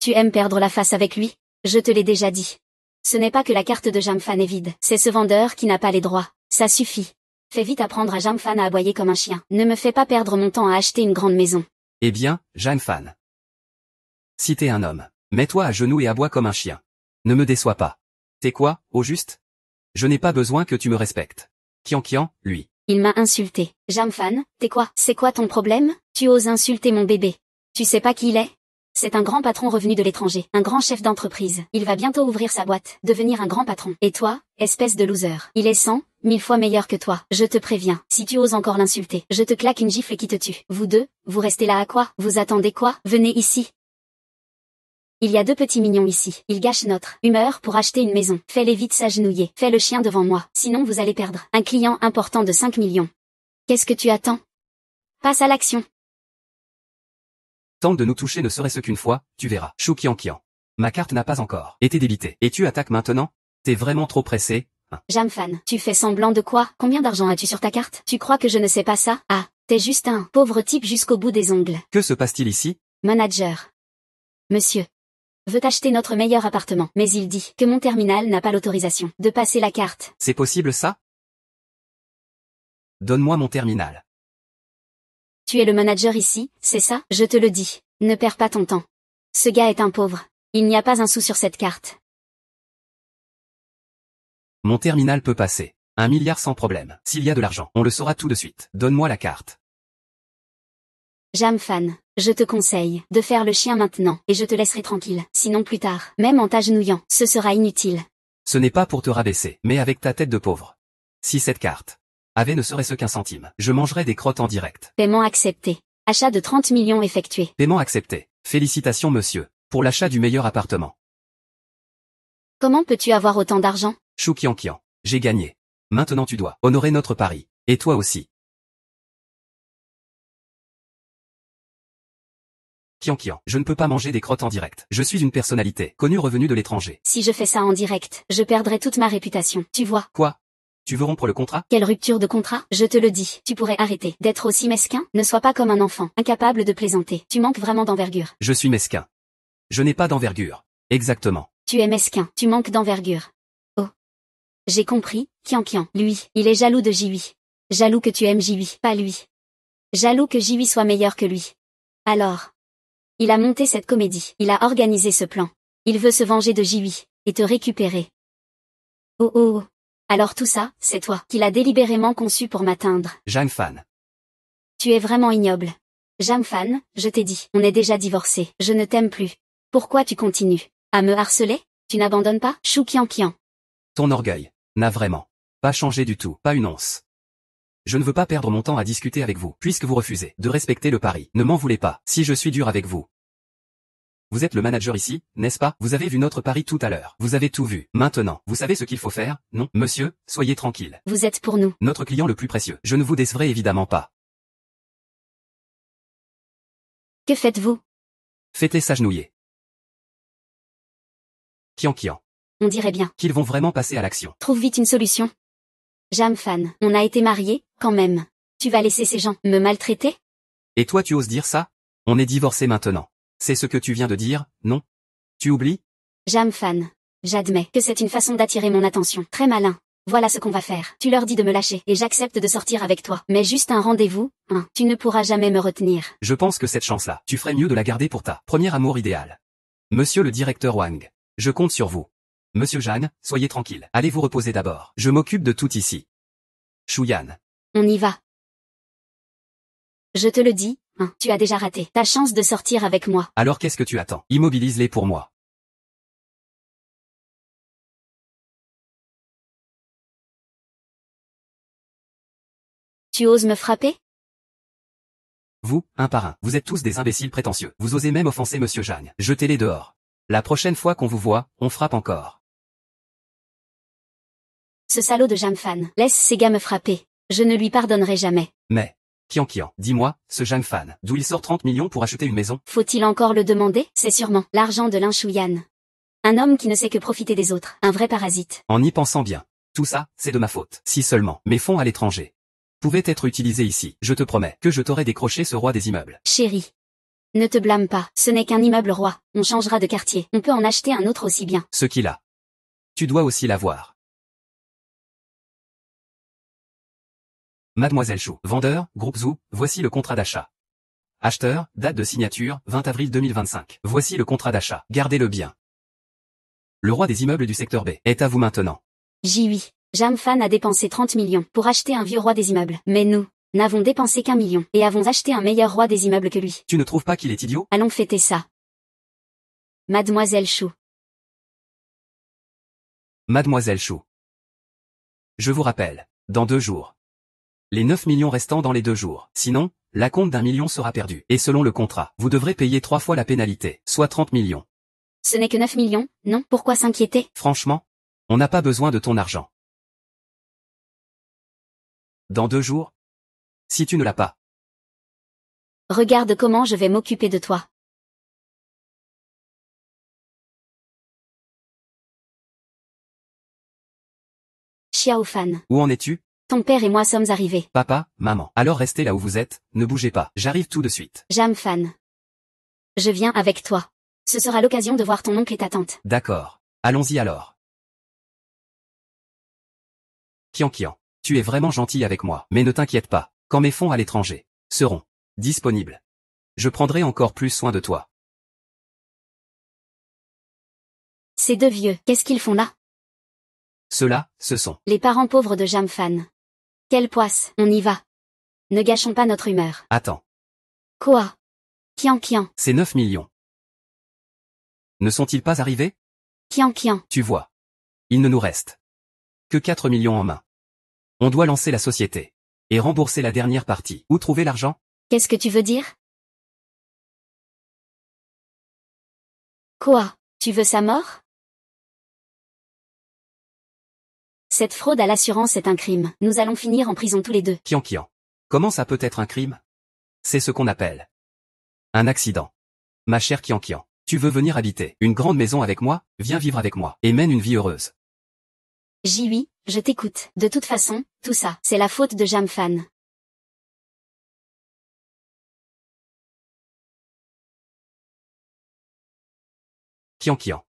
Tu aimes perdre la face avec lui? Je te l'ai déjà dit. Ce n'est pas que la carte de Jamfan est vide. C'est ce vendeur qui n'a pas les droits. Ça suffit. Fais vite apprendre à Jamfan à aboyer comme un chien. Ne me fais pas perdre mon temps à acheter une grande maison. Eh bien, Jamfan. Si t'es un homme, mets-toi à genoux et aboie comme un chien. Ne me déçois pas. T'es quoi, au juste? Je n'ai pas besoin que tu me respectes. Kian, lui. Il m'a insulté. Jamfan, t'es quoi? C'est quoi ton problème? Tu oses insulter mon bébé. Tu sais pas qui il est? C'est un grand patron revenu de l'étranger, un grand chef d'entreprise. Il va bientôt ouvrir sa boîte, devenir un grand patron. Et toi, espèce de loser, il est 100 000 fois meilleur que toi. Je te préviens, si tu oses encore l'insulter, je te claque une gifle qui te tue. Vous deux, vous restez là à quoi? Vous attendez quoi? Venez ici. Il y a 2 petits mignons ici. Ils gâchent notre humeur pour acheter une maison. Fais-les vite s'agenouiller. Fais le chien devant moi, sinon vous allez perdre un client important de 5 millions. Qu'est-ce que tu attends? Passe à l'action. Tente de nous toucher ne serait-ce qu'une fois, tu verras. Chou Kian. Ma carte n'a pas encore été débitée. Et tu attaques maintenant? T'es vraiment trop pressé, hein? Jamfan, tu fais semblant de quoi? Combien d'argent as-tu sur ta carte? Tu crois que je ne sais pas ça? Ah, t'es juste un pauvre type jusqu'au bout des ongles. Que se passe-t-il ici? Manager. Monsieur veut acheter notre meilleur appartement, mais il dit que mon terminal n'a pas l'autorisation de passer la carte. C'est possible ça? Donne-moi mon terminal. Tu es le manager ici, c'est ça? Je te le dis. Ne perds pas ton temps. Ce gars est un pauvre. Il n'y a pas un sou sur cette carte. Mon terminal peut passer. 1 milliard sans problème. S'il y a de l'argent, on le saura tout de suite. Donne-moi la carte. Jamfan, je te conseille de faire le chien maintenant, et je te laisserai tranquille. Sinon plus tard, même en t'agenouillant, ce sera inutile. Ce n'est pas pour te rabaisser, mais avec ta tête de pauvre. Si cette carte avait ne serait-ce qu'un centime, je mangerais des crottes en direct. Paiement accepté. Achat de 30 millions effectué. Paiement accepté. Félicitations monsieur, pour l'achat du meilleur appartement. Comment peux-tu avoir autant d'argent? Chou Kian, j'ai gagné. Maintenant tu dois honorer notre pari. Et toi aussi. Kian, je ne peux pas manger des crottes en direct. Je suis une personnalité connue revenue de l'étranger. Si je fais ça en direct, je perdrai toute ma réputation, tu vois. Quoi? Tu veux rompre le contrat? Quelle rupture de contrat? Je te le dis, tu pourrais arrêter d'être aussi mesquin. Ne sois pas comme un enfant, incapable de plaisanter. Tu manques vraiment d'envergure. Je suis mesquin. Je n'ai pas d'envergure. Exactement. Tu es mesquin, tu manques d'envergure. Oh. J'ai compris, Kian. Lui, il est jaloux de Jiwi. Jaloux que tu aimes Jiwi, pas lui. Jaloux que Jiwi soit meilleur que lui. Alors. Il a monté cette comédie, il a organisé ce plan. Il veut se venger de Jiwi, et te récupérer. Oh. Alors tout ça, c'est toi qui l'as délibérément conçu pour m'atteindre. Jamfan. Tu es vraiment ignoble. Jamfan, je t'ai dit, on est déjà divorcés, je ne t'aime plus. Pourquoi tu continues à me harceler? Tu n'abandonnes pas? Chou Kian. Ton orgueil n'a vraiment pas changé du tout, pas une once. Je ne veux pas perdre mon temps à discuter avec vous, puisque vous refusez de respecter le pari. Ne m'en voulez pas, si je suis dur avec vous. Vous êtes le manager ici, n'est-ce pas? Vous avez vu notre pari tout à l'heure. Vous avez tout vu. Maintenant, vous savez ce qu'il faut faire? Non, monsieur, soyez tranquille. Vous êtes pour nous notre client le plus précieux. Je ne vous décevrai évidemment pas. Que faites-vous? Faites-les s'agenouiller. Kian. On dirait bien qu'ils vont vraiment passer à l'action. Trouve vite une solution. Jamfan, on a été mariés, quand même. Tu vas laisser ces gens me maltraiter? Et toi tu oses dire ça? On est divorcés maintenant. C'est ce que tu viens de dire, non? Tu oublies? Jamfan, j'admets que c'est une façon d'attirer mon attention. Très malin. Voilà ce qu'on va faire. Tu leur dis de me lâcher, et j'accepte de sortir avec toi. Mais juste un rendez-vous, tu ne pourras jamais me retenir. Je pense que cette chance-là, tu ferais mieux de la garder pour ta premier amour idéal. Monsieur le directeur Wang, je compte sur vous. Monsieur Jeanne, soyez tranquille. Allez vous reposer d'abord. Je m'occupe de tout ici. Chouyan. On y va. Je te le dis, tu as déjà raté ta chance de sortir avec moi. Alors qu'est-ce que tu attends? Immobilise-les pour moi. Tu oses me frapper? Vous, un par un, vous êtes tous des imbéciles prétentieux. Vous osez même offenser Monsieur Jeanne. Jetez-les dehors. La prochaine fois qu'on vous voit, on frappe encore. Ce salaud de Jamfan, laisse ces gars me frapper. Je ne lui pardonnerai jamais. Mais, Kian, dis-moi, ce Jamfan, d'où il sort 30 millions pour acheter une maison? Faut-il encore le demander? C'est sûrement l'argent de l'Inchouyan. Un homme qui ne sait que profiter des autres, un vrai parasite. En y pensant bien, tout ça, c'est de ma faute. Si seulement mes fonds à l'étranger pouvaient être utilisés ici, je te promets que je t'aurais décroché ce roi des immeubles. Chérie, ne te blâme pas, ce n'est qu'un immeuble roi. On changera de quartier, on peut en acheter un autre aussi bien. Ce qu'il a. Tu dois aussi l'avoir. Mademoiselle Chou, vendeur, groupe Zou, voici le contrat d'achat. Acheteur, date de signature, 20 avril 2025. Voici le contrat d'achat, gardez-le bien. Le roi des immeubles du secteur B est à vous maintenant. J'y oui, Jam Fan a dépensé 30 millions pour acheter un vieux roi des immeubles. Mais nous n'avons dépensé qu'1 million et avons acheté un meilleur roi des immeubles que lui. Tu ne trouves pas qu'il est idiot? Allons fêter ça. Mademoiselle Chou. Mademoiselle Chou. Je vous rappelle, dans 2 jours. Les 9 millions restants dans les 2 jours. Sinon, l'acompte d'1 million sera perdu. Et selon le contrat, vous devrez payer 3 fois la pénalité, soit 30 millions. Ce n'est que 9 millions, non? Pourquoi s'inquiéter? Franchement, on n'a pas besoin de ton argent. Dans 2 jours? Si tu ne l'as pas. Regarde comment je vais m'occuper de toi. Xiao Fan. Où en es-tu? Ton père et moi sommes arrivés. Papa, maman. Alors restez là où vous êtes, ne bougez pas. J'arrive tout de suite. Jam Fan. Je viens avec toi. Ce sera l'occasion de voir ton oncle et ta tante. D'accord. Allons-y alors. Kian, tu es vraiment gentil avec moi, mais ne t'inquiète pas, quand mes fonds à l'étranger seront disponibles, je prendrai encore plus soin de toi. Ces 2 vieux, qu'est-ce qu'ils font là? Ceux-là, ce sont les parents pauvres de Jam Fan. Quelle poisse, on y va. Ne gâchons pas notre humeur. Attends. Quoi? Kian. Ces 9 millions. Ne sont-ils pas arrivés? Kian. Tu vois. Il ne nous reste que 4 millions en main. On doit lancer la société et rembourser la dernière partie. Où trouver l'argent? Qu'est-ce que tu veux dire? Quoi? Tu veux sa mort? Cette fraude à l'assurance est un crime. Nous allons finir en prison tous les 2. Kian. Comment ça peut être un crime? C'est ce qu'on appelle un accident. Ma chère Kian, tu veux venir habiter une grande maison avec moi? Viens vivre avec moi et mène une vie heureuse. Oui, je t'écoute. De toute façon, tout ça, c'est la faute de Jam Fan. Kian.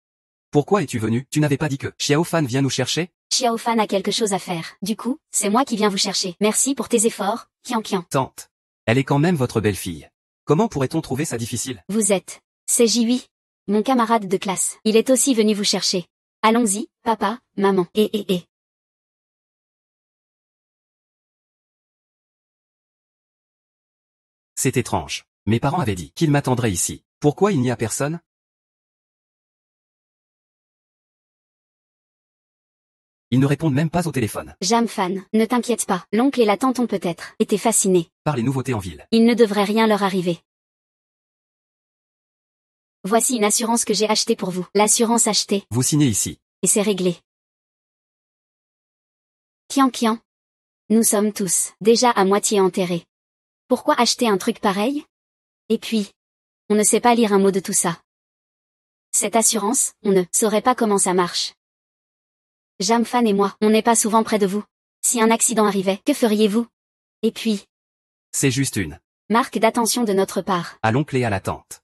Pourquoi es-tu venu? Tu n'avais pas dit que Xiao Fan vient nous chercher? Xiao Fan a quelque chose à faire. Du coup, c'est moi qui viens vous chercher. Merci pour tes efforts, Kian. Tante. Elle est quand même votre belle-fille. Comment pourrait-on trouver ça difficile? Vous êtes. C'est Jiwi, mon camarade de classe. Il est aussi venu vous chercher. Allons-y, papa, maman. Et. C'est étrange. Mes parents avaient dit qu'ils m'attendraient ici. Pourquoi il n'y a personne? Ils ne répondent même pas au téléphone. Jam Fan, ne t'inquiète pas. L'oncle et la tante ont peut-être été fascinés par les nouveautés en ville. Il ne devrait rien leur arriver. Voici une assurance que j'ai achetée pour vous. L'assurance achetée. Vous signez ici. Et c'est réglé. Kian. Nous sommes tous déjà à moitié enterrés. Pourquoi acheter un truc pareil? Et puis, on ne sait pas lire un mot de tout ça. Cette assurance, on ne saurait pas comment ça marche. Jam Fan et moi, on n'est pas souvent près de vous. Si un accident arrivait, que feriez-vous? Et puis, c'est juste une marque d'attention de notre part. À l'oncle et à la tante.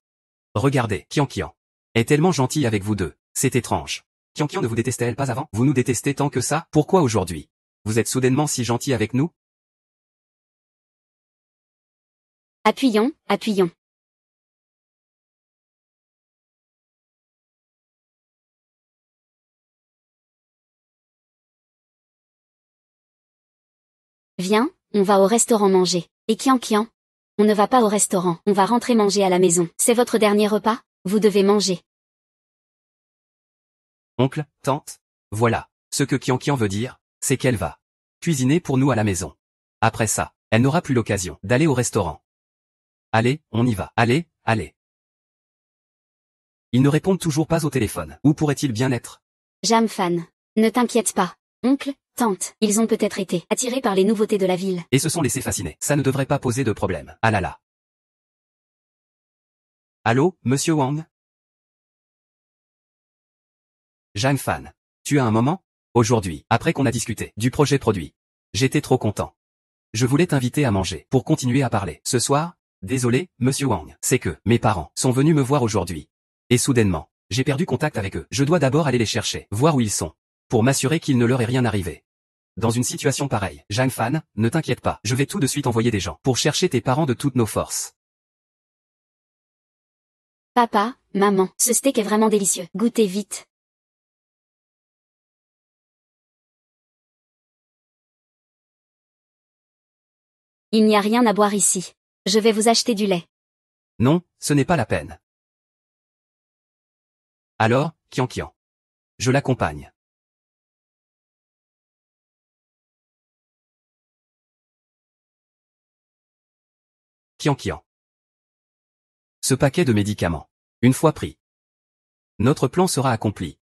Regardez, Kian est tellement gentil avec vous deux. C'est étrange. Kian ne vous détestait-elle pas avant? Vous nous détestez tant que ça? Pourquoi aujourd'hui vous êtes soudainement si gentil avec nous? Appuyons. Viens, on va au restaurant manger. Et Kian, on ne va pas au restaurant, on va rentrer manger à la maison. C'est votre dernier repas, vous devez manger. Oncle, tante, voilà. Ce que Kian veut dire, c'est qu'elle va cuisiner pour nous à la maison. Après ça, elle n'aura plus l'occasion d'aller au restaurant. Allez, on y va. Allez. Ils ne répondent toujours pas au téléphone. Où pourrait-il bien être? Jam Fan, ne t'inquiète pas. Oncle, tante, ils ont peut-être été attirés par les nouveautés de la ville. Et se sont laissés fasciner. Ça ne devrait pas poser de problème. Ah là là. Allô, monsieur Wang? Jam Fan. Tu as un moment? Aujourd'hui, après qu'on a discuté du projet produit. J'étais trop content. Je voulais t'inviter à manger pour continuer à parler. Ce soir? Désolé, monsieur Wang. C'est que mes parents sont venus me voir aujourd'hui. Et soudainement, j'ai perdu contact avec eux. Je dois d'abord aller les chercher, voir où ils sont, pour m'assurer qu'il ne leur est rien arrivé. Dans une situation pareille, Jam Fan, ne t'inquiète pas, je vais tout de suite envoyer des gens pour chercher tes parents de toutes nos forces. Papa, maman, ce steak est vraiment délicieux. Goûtez vite. Il n'y a rien à boire ici. Je vais vous acheter du lait. Non, ce n'est pas la peine. Alors, Kian. Je l'accompagne. Kian. Ce paquet de médicaments. Une fois pris. Notre plan sera accompli.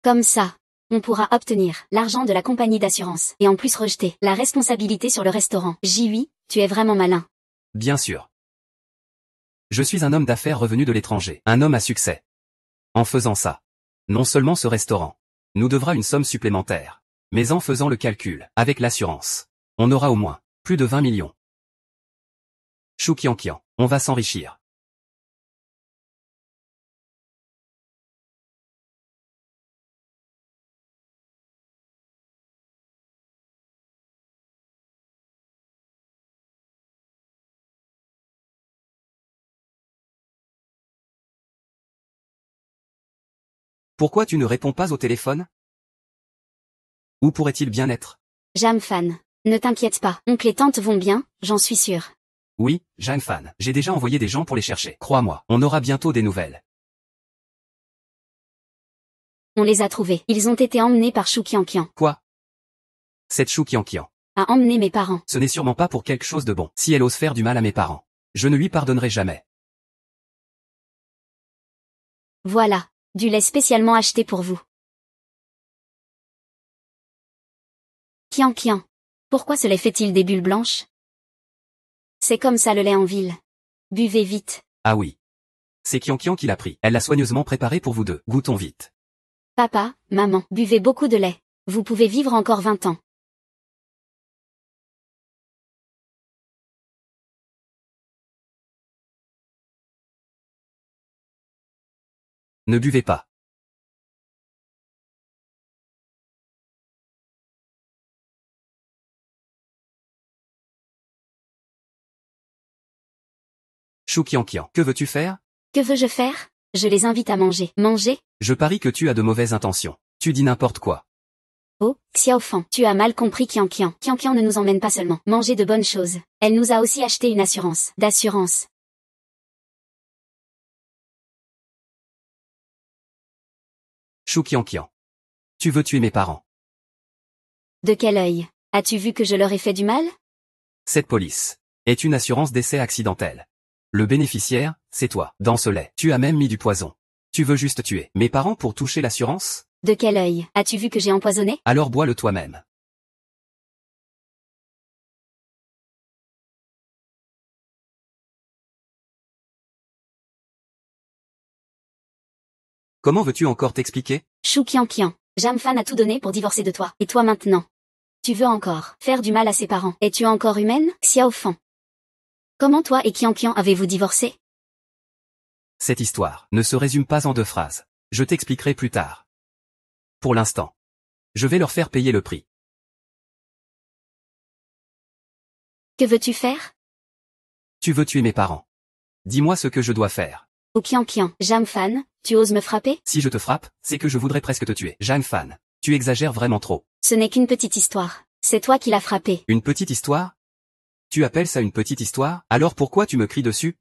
Comme ça, on pourra obtenir l'argent de la compagnie d'assurance et en plus rejeter la responsabilité sur le restaurant. J.U., tu es vraiment malin. Bien sûr. Je suis un homme d'affaires revenu de l'étranger, un homme à succès. En faisant ça, non seulement ce restaurant nous devra une somme supplémentaire, mais en faisant le calcul avec l'assurance, on aura au moins plus de 20 millions. Chou Kian, on va s'enrichir. Pourquoi tu ne réponds pas au téléphone? Où pourrait-il bien être? Jam Fan. Ne t'inquiète pas, oncle et tante vont bien, j'en suis sûre. Oui, Jeanne Fan. J'ai déjà envoyé des gens pour les chercher. Crois-moi, on aura bientôt des nouvelles. On les a trouvés. Ils ont été emmenés par Chou Kian. Quoi? Cette Chou Kian A emmené mes parents. ce n'est sûrement pas pour quelque chose de bon. Si elle ose faire du mal à mes parents, je ne lui pardonnerai jamais. Voilà, du lait spécialement acheté pour vous. Kian. Pourquoi ce lait fait-il des bulles blanches? C'est comme ça le lait en ville. Buvez vite. Ah oui. C'est Kian qui l'a pris. Elle l'a soigneusement préparé pour vous deux. Goûtons vite. Papa, maman, buvez beaucoup de lait. Vous pouvez vivre encore 20 ans. Ne buvez pas. Chou Kian, que veux-tu faire? Que veux-je faire? Je les invite à manger. Manger? Je parie que tu as de mauvaises intentions. Tu dis n'importe quoi. Oh, Xiaofan, tu as mal compris Kian. Kian ne nous emmène pas seulement manger de bonnes choses. Elle nous a aussi acheté une assurance. D'assurance. Chou Kian. Tu veux tuer mes parents. De quel œil? As-tu vu que je leur ai fait du mal? Cette police est une assurance décès accidentel. Le bénéficiaire, c'est toi. Dans ce lait, tu as même mis du poison. Tu veux juste tuer mes parents pour toucher l'assurance? De quel œil? As-tu vu que j'ai empoisonné? Alors bois-le toi-même. Comment veux-tu encore t'expliquer? Chou Kian. Jamfan a tout donné pour divorcer de toi. Et toi maintenant? Tu veux encore faire du mal à ses parents? Es-tu encore humaine, Xiaofan? Comment toi et Kian avez-vous divorcé? Cette histoire ne se résume pas en 2 phrases. Je t'expliquerai plus tard. Pour l'instant, je vais leur faire payer le prix. Que veux-tu faire? Tu veux tuer mes parents. Dis-moi ce que je dois faire. Oh Kian, Jamfan, tu oses me frapper? Si je te frappe, c'est que je voudrais presque te tuer. Jeanne Fan, tu exagères vraiment trop. Ce n'est qu'une petite histoire. C'est toi qui l'as frappé. Une petite histoire? Tu appelles ça une petite histoire? Alors pourquoi tu me cries dessus?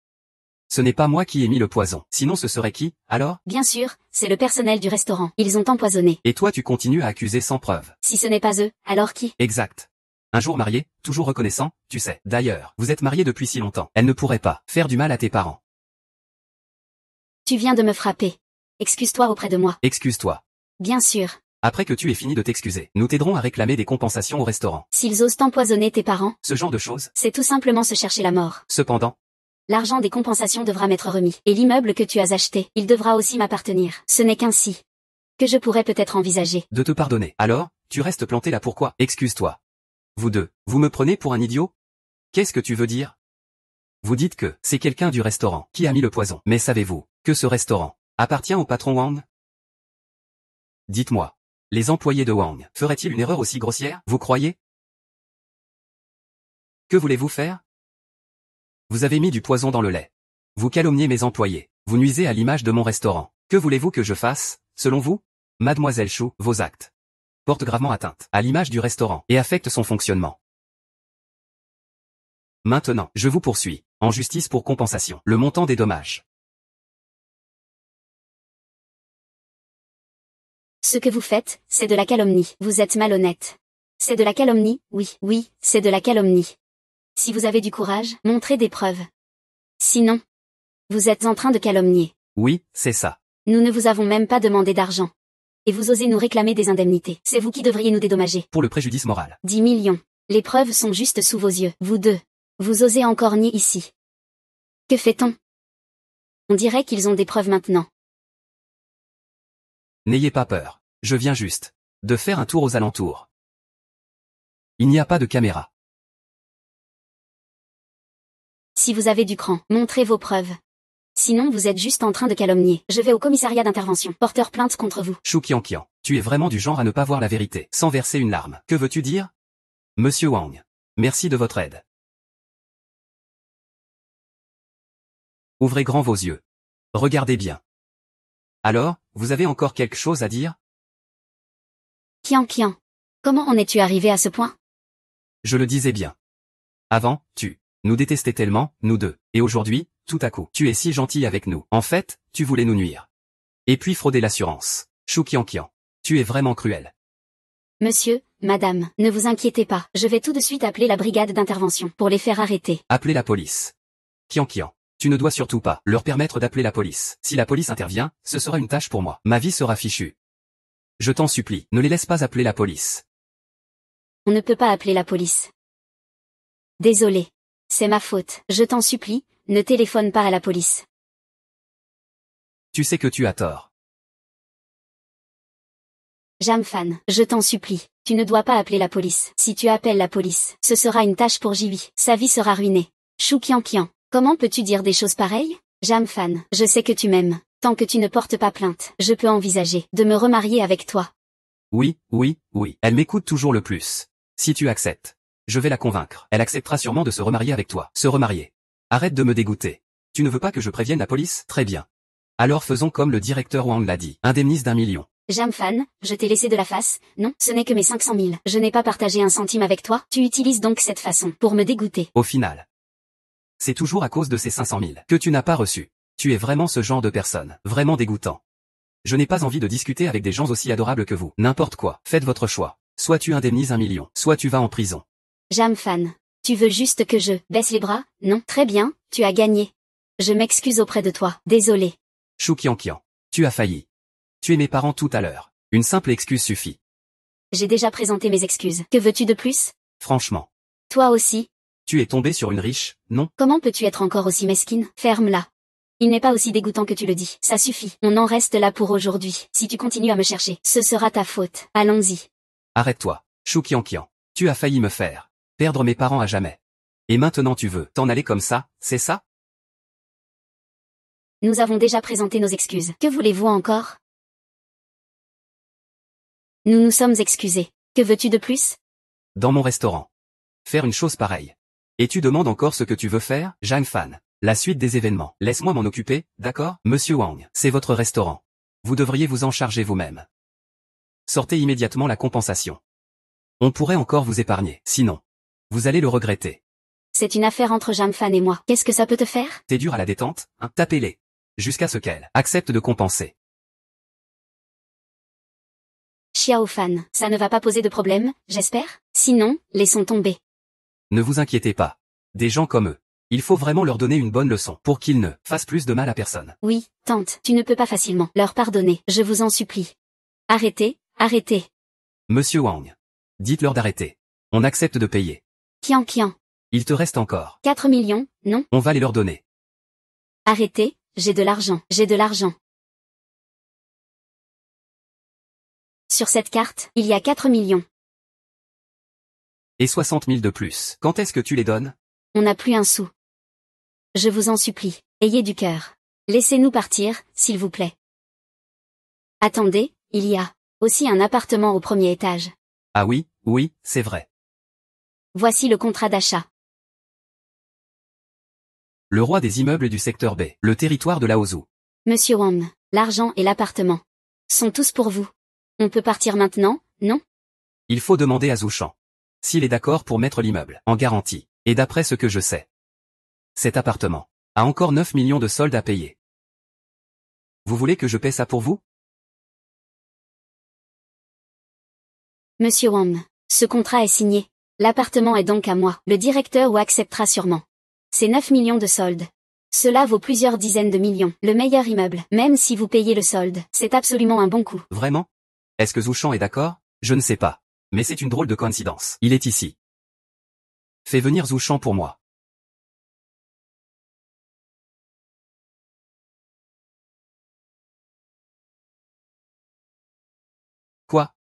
Ce n'est pas moi qui ai mis le poison. Sinon ce serait qui, alors? Bien sûr, c'est le personnel du restaurant. Ils ont empoisonné. Et toi tu continues à accuser sans preuve. Si ce n'est pas eux, alors qui? Exact. Un jour marié, toujours reconnaissant, tu sais. D'ailleurs, vous êtes mariés depuis si longtemps. Elle ne pourrait pas faire du mal à tes parents. Tu viens de me frapper. Excuse-toi auprès de moi. Excuse-toi. Bien sûr. Après que tu aies fini de t'excuser, nous t'aiderons à réclamer des compensations au restaurant. S'ils osent empoisonner tes parents, Ce genre de choses. c'est tout simplement se chercher la mort. Cependant, L'argent des compensations devra m'être remis. Et l'immeuble que tu as acheté, il devra aussi m'appartenir. Ce n'est qu'ainsi que je pourrais peut-être envisager. de te pardonner. Alors, tu restes planté là pourquoi? Excuse-toi. Vous deux, vous me prenez pour un idiot? Qu'est-ce que tu veux dire? Vous dites que c'est quelqu'un du restaurant qui a mis le poison. Mais savez-vous que ce restaurant appartient au patron Wang? Dites-moi, les employés de Wang feraient-ils une erreur aussi grossière, vous croyez? Que voulez-vous faire? Vous avez mis du poison dans le lait. Vous calomniez mes employés. Vous nuisez à l'image de mon restaurant. Que voulez-vous que je fasse, selon vous? Mademoiselle Chou, vos actes portent gravement atteinte à l'image du restaurant et affectent son fonctionnement. Maintenant, je vous poursuis, en justice pour compensation. Le montant des dommages. Ce que vous faites, c'est de la calomnie. Vous êtes malhonnête. C'est de la calomnie, oui, c'est de la calomnie. Si vous avez du courage, montrez des preuves. Sinon, vous êtes en train de calomnier. Oui, c'est ça. Nous ne vous avons même pas demandé d'argent. Et vous osez nous réclamer des indemnités. C'est vous qui devriez nous dédommager. Pour le préjudice moral. 10 millions. Les preuves sont juste sous vos yeux. Vous deux. Vous osez encore nier ici. Que fait-on? On dirait qu'ils ont des preuves maintenant. N'ayez pas peur. Je viens juste de faire un tour aux alentours. Il n'y a pas de caméra. Si vous avez du cran, montrez vos preuves. Sinon vous êtes juste en train de calomnier. Je vais au commissariat d'intervention. Porteur plainte contre vous. Chou Kian, tu es vraiment du genre à ne pas voir la vérité, sans verser une larme. Que veux-tu dire? Monsieur Wang. Merci de votre aide. Ouvrez grand vos yeux. Regardez bien. Alors, vous avez encore quelque chose à dire? Kian. Comment en es-tu arrivé à ce point? Je le disais bien. Avant, tu nous détestais tellement, nous deux. Et aujourd'hui, tout à coup, tu es si gentil avec nous. En fait, tu voulais nous nuire. Et puis frauder l'assurance. Chou Kian, tu es vraiment cruel. Monsieur, madame, ne vous inquiétez pas. Je vais tout de suite appeler la brigade d'intervention pour les faire arrêter. Appelez la police. Kian, tu ne dois surtout pas leur permettre d'appeler la police. Si la police intervient, ce sera une tâche pour moi. Ma vie sera fichue. Je t'en supplie, ne les laisse pas appeler la police. On ne peut pas appeler la police. Désolé. C'est ma faute. Je t'en supplie, ne téléphone pas à la police. Tu sais que tu as tort. Jamfan, je t'en supplie, tu ne dois pas appeler la police. Si tu appelles la police, ce sera une tâche pour Jiwi. Sa vie sera ruinée. Chou Kian, comment peux-tu dire des choses pareilles? Jamfan, je sais que tu m'aimes. Tant que tu ne portes pas plainte, je peux envisager de me remarier avec toi. Oui. Elle m'écoute toujours le plus. Si tu acceptes, je vais la convaincre. Elle acceptera sûrement de se remarier avec toi. Se remarier. Arrête de me dégoûter. Tu ne veux pas que je prévienne la police? Très bien. Alors faisons comme le directeur Wang l'a dit. Indemnise d'1 million. Jamfan, je t'ai laissé de la face. Non, ce n'est que mes 500 000. Je n'ai pas partagé un centime avec toi. Tu utilises donc cette façon pour me dégoûter. Au final, c'est toujours à cause de ces 500 000 que tu n'as pas reçu. Tu es vraiment ce genre de personne. Vraiment dégoûtant. Je n'ai pas envie de discuter avec des gens aussi adorables que vous. N'importe quoi. Faites votre choix. Soit tu indemnises 1 million, soit tu vas en prison. Jamfan, tu veux juste que je baisse les bras? Non, très bien, tu as gagné. Je m'excuse auprès de toi. Désolé. Chou Kian, tu as failli. Tu es mes parents tout à l'heure. Une simple excuse suffit. J'ai déjà présenté mes excuses. Que veux-tu de plus? Franchement. Toi aussi. Tu es tombé sur une riche, non? Comment peux-tu être encore aussi mesquine? Ferme-la. Il n'est pas aussi dégoûtant que tu le dis. Ça suffit. On en reste là pour aujourd'hui. Si tu continues à me chercher, ce sera ta faute. Allons-y. Arrête-toi. Chou Kian. Tu as failli me faire perdre mes parents à jamais. Et maintenant tu veux t'en aller comme ça, c'est ça? Nous avons déjà présenté nos excuses. Que voulez-vous encore? Nous nous sommes excusés. Que veux-tu de plus? Dans mon restaurant. Faire une chose pareille. Et tu demandes encore ce que tu veux faire, Jamfan. La suite des événements. Laisse-moi m'en occuper, d'accord? Monsieur Wang, c'est votre restaurant. Vous devriez vous en charger vous-même. Sortez immédiatement la compensation. On pourrait encore vous épargner, sinon. Vous allez le regretter. C'est une affaire entre Jamfan et moi. Qu'est-ce que ça peut te faire? T'es dur à la détente, hein? Tapez-les. Jusqu'à ce qu'elle accepte de compenser. Xiaofan, ça ne va pas poser de problème, j'espère? Sinon, laissons tomber. Ne vous inquiétez pas. Des gens comme eux. Il faut vraiment leur donner une bonne leçon pour qu'ils ne fassent plus de mal à personne. Oui, tante, tu ne peux pas facilement leur pardonner, je vous en supplie. Arrêtez, arrêtez. Monsieur Wang. Dites-leur d'arrêter. On accepte de payer. Kian. Il te reste encore 4 millions, non? On va les leur donner. Arrêtez, j'ai de l'argent. Sur cette carte, il y a 4 millions. Et 60 000 de plus. Quand est-ce que tu les donnes? On n'a plus un sou. Je vous en supplie, ayez du cœur. Laissez-nous partir, s'il vous plaît. Attendez, il y a aussi un appartement au premier étage. Ah oui, c'est vrai. Voici le contrat d'achat. Le roi des immeubles du secteur B, le territoire de Laozu. Monsieur Wang, l'argent et l'appartement sont tous pour vous. On peut partir maintenant, non? Il faut demander à Zouchan s'il est d'accord pour mettre l'immeuble en garantie. Et d'après ce que je sais, cet appartement a encore 9 millions de soldes à payer. Vous voulez que je paie ça pour vous? Monsieur Wang, ce contrat est signé. L'appartement est donc à moi. Le directeur Wu acceptera sûrement. C'est 9 millions de soldes. Cela vaut plusieurs dizaines de millions. Le meilleur immeuble. Même si vous payez le solde, c'est absolument un bon coup. Vraiment? Est-ce que Zouchan est d'accord? Je ne sais pas. Mais c'est une drôle de coïncidence. Il est ici. Fais venir Zouchan pour moi. Quoi?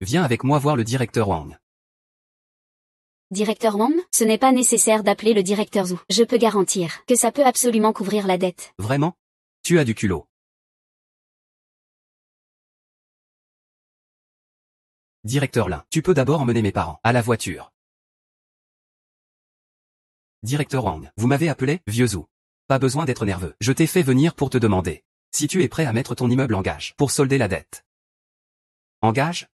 Viens avec moi voir le directeur Wang. Directeur Wang, ce n'est pas nécessaire d'appeler le directeur Zhu. Je peux garantir que ça peut absolument couvrir la dette. Vraiment? Tu as du culot. Directeur Lin, tu peux d'abord emmener mes parents à la voiture. Directeur Wang, vous m'avez appelé, vieux Zhu. Pas besoin d'être nerveux. Je t'ai fait venir pour te demander si tu es prêt à mettre ton immeuble en gage pour solder la dette. En gage?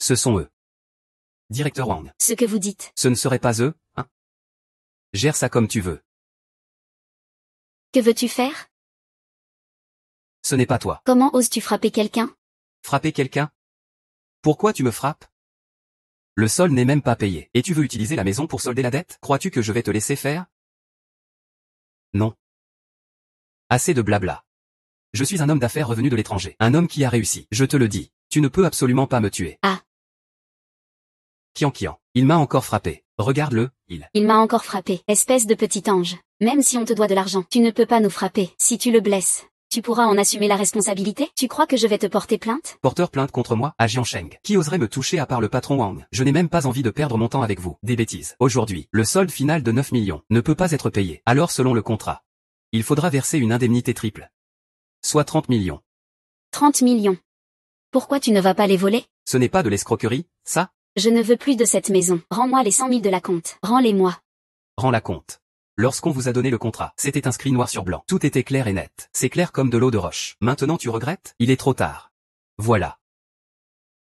Ce sont eux. Directeur Wang. Ce que vous dites. Ce ne serait pas eux, hein? Gère ça comme tu veux. Que veux-tu faire? Ce n'est pas toi. Comment oses-tu frapper quelqu'un? Frapper quelqu'un? Pourquoi tu me frappes? Le sol n'est même pas payé. Et tu veux utiliser la maison pour solder la dette? Crois-tu que je vais te laisser faire? Non. Assez de blabla. Je suis un homme d'affaires revenu de l'étranger. Un homme qui a réussi. Je te le dis. Tu ne peux absolument pas me tuer. Ah. Kian. Il m'a encore frappé. Regarde-le, Il m'a encore frappé. Espèce de petit ange. Même si on te doit de l'argent, tu ne peux pas nous frapper. Si tu le blesses, tu pourras en assumer la responsabilité? Tu crois que je vais te porter plainte? Porteur plainte contre moi, à Jiansheng. Qui oserait me toucher à part le patron Wang? Je n'ai même pas envie de perdre mon temps avec vous. Des bêtises. Aujourd'hui, le solde final de 9 millions ne peut pas être payé. Alors selon le contrat, il faudra verser une indemnité triple. Soit 30 millions. 30 millions. Pourquoi tu ne vas pas les voler? Ce n'est pas de l'escroquerie, ça? Je ne veux plus de cette maison. Rends-moi les 100 000 de la compte. Rends-les-moi. Rends la compte. Lorsqu'on vous a donné le contrat, c'était inscrit noir sur blanc. Tout était clair et net. C'est clair comme de l'eau de roche. Maintenant tu regrettes? Il est trop tard. Voilà.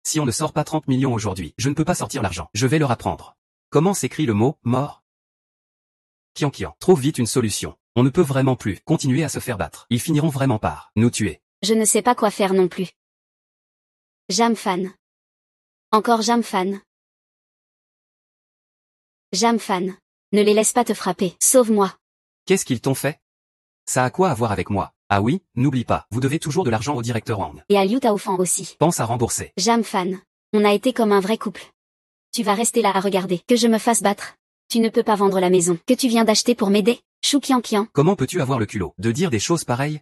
Si on ne sort pas 30 millions aujourd'hui, je ne peux pas sortir l'argent. Je vais leur apprendre. Comment s'écrit le mot « mort » Kian. Trouve vite une solution. On ne peut vraiment plus continuer à se faire battre. Ils finiront vraiment par nous tuer. Je ne sais pas quoi faire non plus. Jamfan. Encore Jamfan. Jamfan. Ne les laisse pas te frapper. Sauve-moi. Qu'est-ce qu'ils t'ont fait? Ça a quoi à voir avec moi? Ah oui, n'oublie pas, vous devez toujours de l'argent au directeur Wang. Et à Liu Taofan aussi. Pense à rembourser. Jamfan. On a été comme un vrai couple. Tu vas rester là à regarder. Que je me fasse battre. Tu ne peux pas vendre la maison que tu viens d'acheter pour m'aider. Chou Kian. Comment peux-tu avoir le culot de dire des choses pareilles?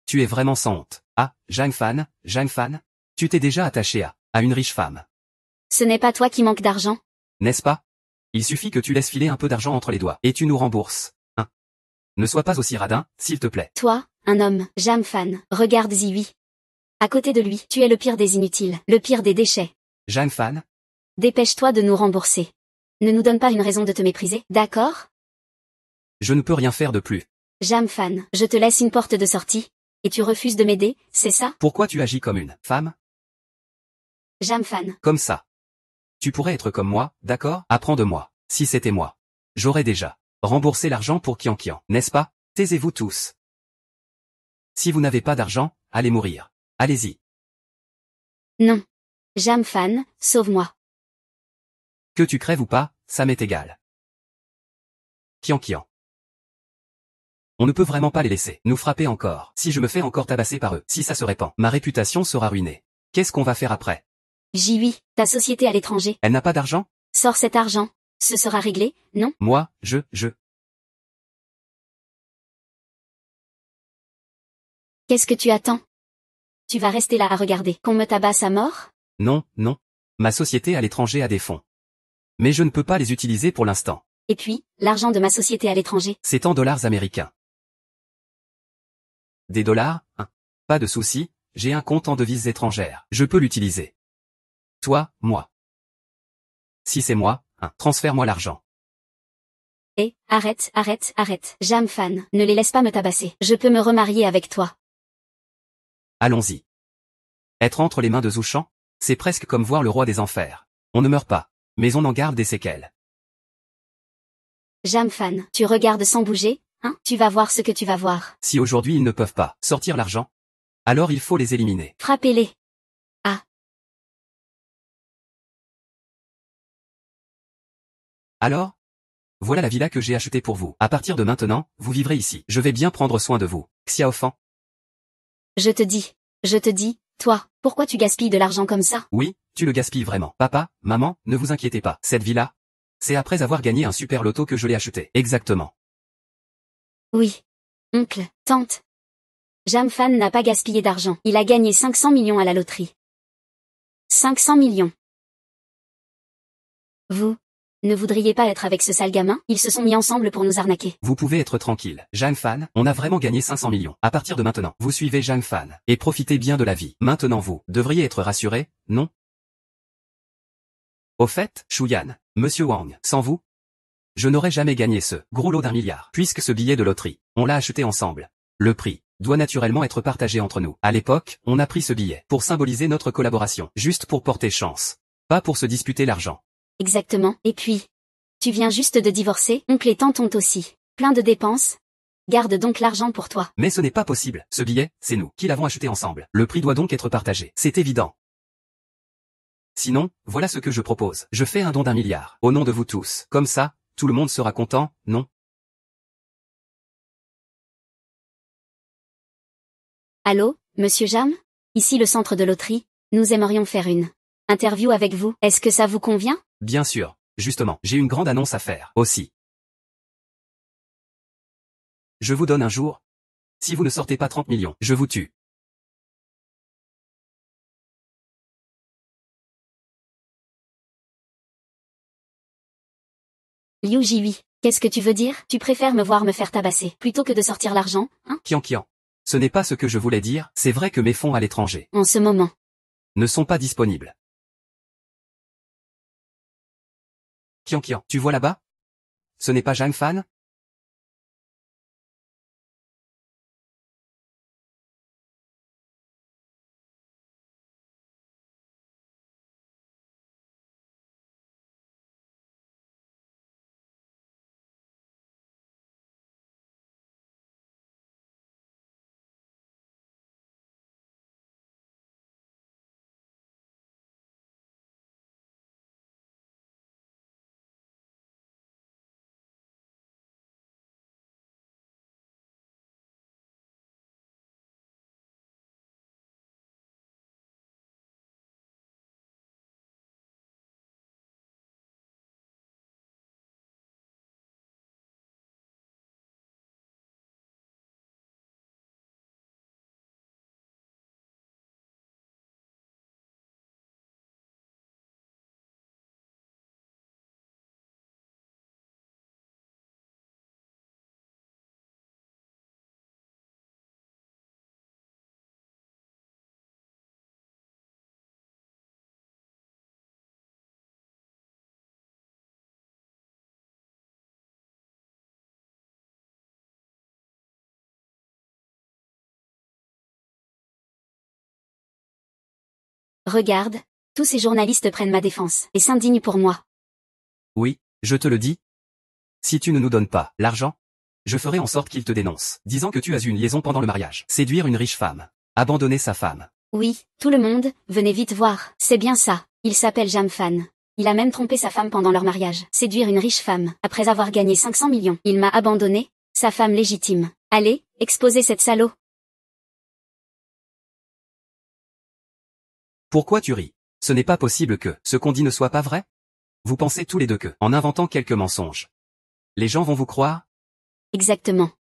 Tu es vraiment sans honte. Ah, Jiangfan, tu t'es déjà attaché à une riche femme. Ce n'est pas toi qui manque d'argent? N'est-ce pas? Il suffit que tu laisses filer un peu d'argent entre les doigts, et tu nous rembourses. Hein? Ne sois pas aussi radin, s'il te plaît. Toi, un homme, Jamfan, regarde Ziwi. À côté de lui, tu es le pire des inutiles, le pire des déchets. Jiangfan? Dépêche-toi de nous rembourser. Ne nous donne pas une raison de te mépriser, d'accord? Je ne peux rien faire de plus. Jamfan, je te laisse une porte de sortie, et tu refuses de m'aider, c'est ça? Pourquoi tu agis comme une femme? Jamfan. Comme ça. Tu pourrais être comme moi, d'accord? Apprends de moi. Si c'était moi, j'aurais déjà remboursé l'argent pour Kian, n'est-ce pas? Taisez-vous tous. Si vous n'avez pas d'argent, allez mourir. Allez-y. Non. Jamfan, sauve-moi. Que tu crèves ou pas, ça m'est égal. Kian. On ne peut vraiment pas les laisser nous frapper encore. Si je me fais encore tabasser par eux, si ça se répand, ma réputation sera ruinée. Qu'est-ce qu'on va faire après? Jiwi, ta société à l'étranger. Elle n'a pas d'argent? Sors cet argent. Ce sera réglé, non? Moi, Qu'est-ce que tu attends? Tu vas rester là à regarder qu'on me tabasse à mort? Non. Ma société à l'étranger a des fonds. Mais je ne peux pas les utiliser pour l'instant. Et puis, l'argent de ma société à l'étranger. C'est en dollars américains. Des dollars? Hein? Pas de souci, j'ai un compte en devises étrangères. Je peux l'utiliser. Toi, moi. Si c'est moi, hein, transfère-moi l'argent. Et, arrête. Jamfan, ne les laisse pas me tabasser. Je peux me remarier avec toi. Allons-y. Être entre les mains de Zouchan, c'est presque comme voir le roi des enfers. On ne meurt pas. Mais on en garde des séquelles. Jamfan, tu regardes sans bouger, hein? Tu vas voir ce que tu vas voir. Si aujourd'hui ils ne peuvent pas sortir l'argent, alors il faut les éliminer. Frappez-les. Ah. Alors? Voilà la villa que j'ai achetée pour vous. À partir de maintenant, vous vivrez ici. Je vais bien prendre soin de vous. Xiaofan. Je te dis, toi, pourquoi tu gaspilles de l'argent comme ça? Oui, tu le gaspilles vraiment. Papa, maman, ne vous inquiétez pas. Cette villa, c'est après avoir gagné un super loto que je l'ai achetée. Exactement. Oui. Oncle, tante. Jamfan n'a pas gaspillé d'argent. Il a gagné 500 millions à la loterie. 500 millions. Vous ne voudriez pas être avec ce sale gamin? Ils se sont mis ensemble pour nous arnaquer. Vous pouvez être tranquille. Jeanne Fan, on a vraiment gagné 500 millions. À partir de maintenant, vous suivez Jeanne Fan et profitez bien de la vie. Maintenant vous devriez être rassuré, non? Au fait, Shuyan, Monsieur Wang, sans vous, je n'aurais jamais gagné ce gros lot d'1 milliard. Puisque ce billet de loterie, on l'a acheté ensemble. Le prix doit naturellement être partagé entre nous. À l'époque, on a pris ce billet pour symboliser notre collaboration, juste pour porter chance, pas pour se disputer l'argent. Exactement. Et puis, tu viens juste de divorcer, oncle et tante ont aussi plein de dépenses. Garde donc l'argent pour toi. Mais ce n'est pas possible. Ce billet, c'est nous qui l'avons acheté ensemble. Le prix doit donc être partagé. C'est évident. Sinon, voilà ce que je propose. Je fais un don d'1 milliard, au nom de vous tous. Comme ça, tout le monde sera content, non? Allô, Monsieur Jam? Ici le centre de loterie, nous aimerions faire une interview avec vous. Est-ce que ça vous convient? Bien sûr. Justement, j'ai une grande annonce à faire, aussi. Je vous donne un jour. Si vous ne sortez pas 30 millions, je vous tue. Liu Jihui, qu'est-ce que tu veux dire? Tu préfères me voir me faire tabasser, plutôt que de sortir l'argent, hein? Kian. Ce n'est pas ce que je voulais dire, c'est vrai que mes fonds à l'étranger En ce moment. ne sont pas disponibles. Kian, tu vois là-bas? Ce n'est pas Jeanne Fan? Regarde, tous ces journalistes prennent ma défense et s'indignent pour moi. Oui, je te le dis. Si tu ne nous donnes pas l'argent, je ferai en sorte qu'ils te dénoncent, disant que tu as eu une liaison pendant le mariage. Séduire une riche femme. Abandonner sa femme. Oui, tout le monde, venez vite voir. C'est bien ça. Il s'appelle Jamfan. Il a même trompé sa femme pendant leur mariage. Séduire une riche femme, après avoir gagné 500 millions. Il m'a abandonné, sa femme légitime. Allez, exposez cette salaud. Pourquoi tu ris? Ce n'est pas possible que ce qu'on dit ne soit pas vrai? Vous pensez tous les deux que, en inventant quelques mensonges, les gens vont vous croire? Exactement.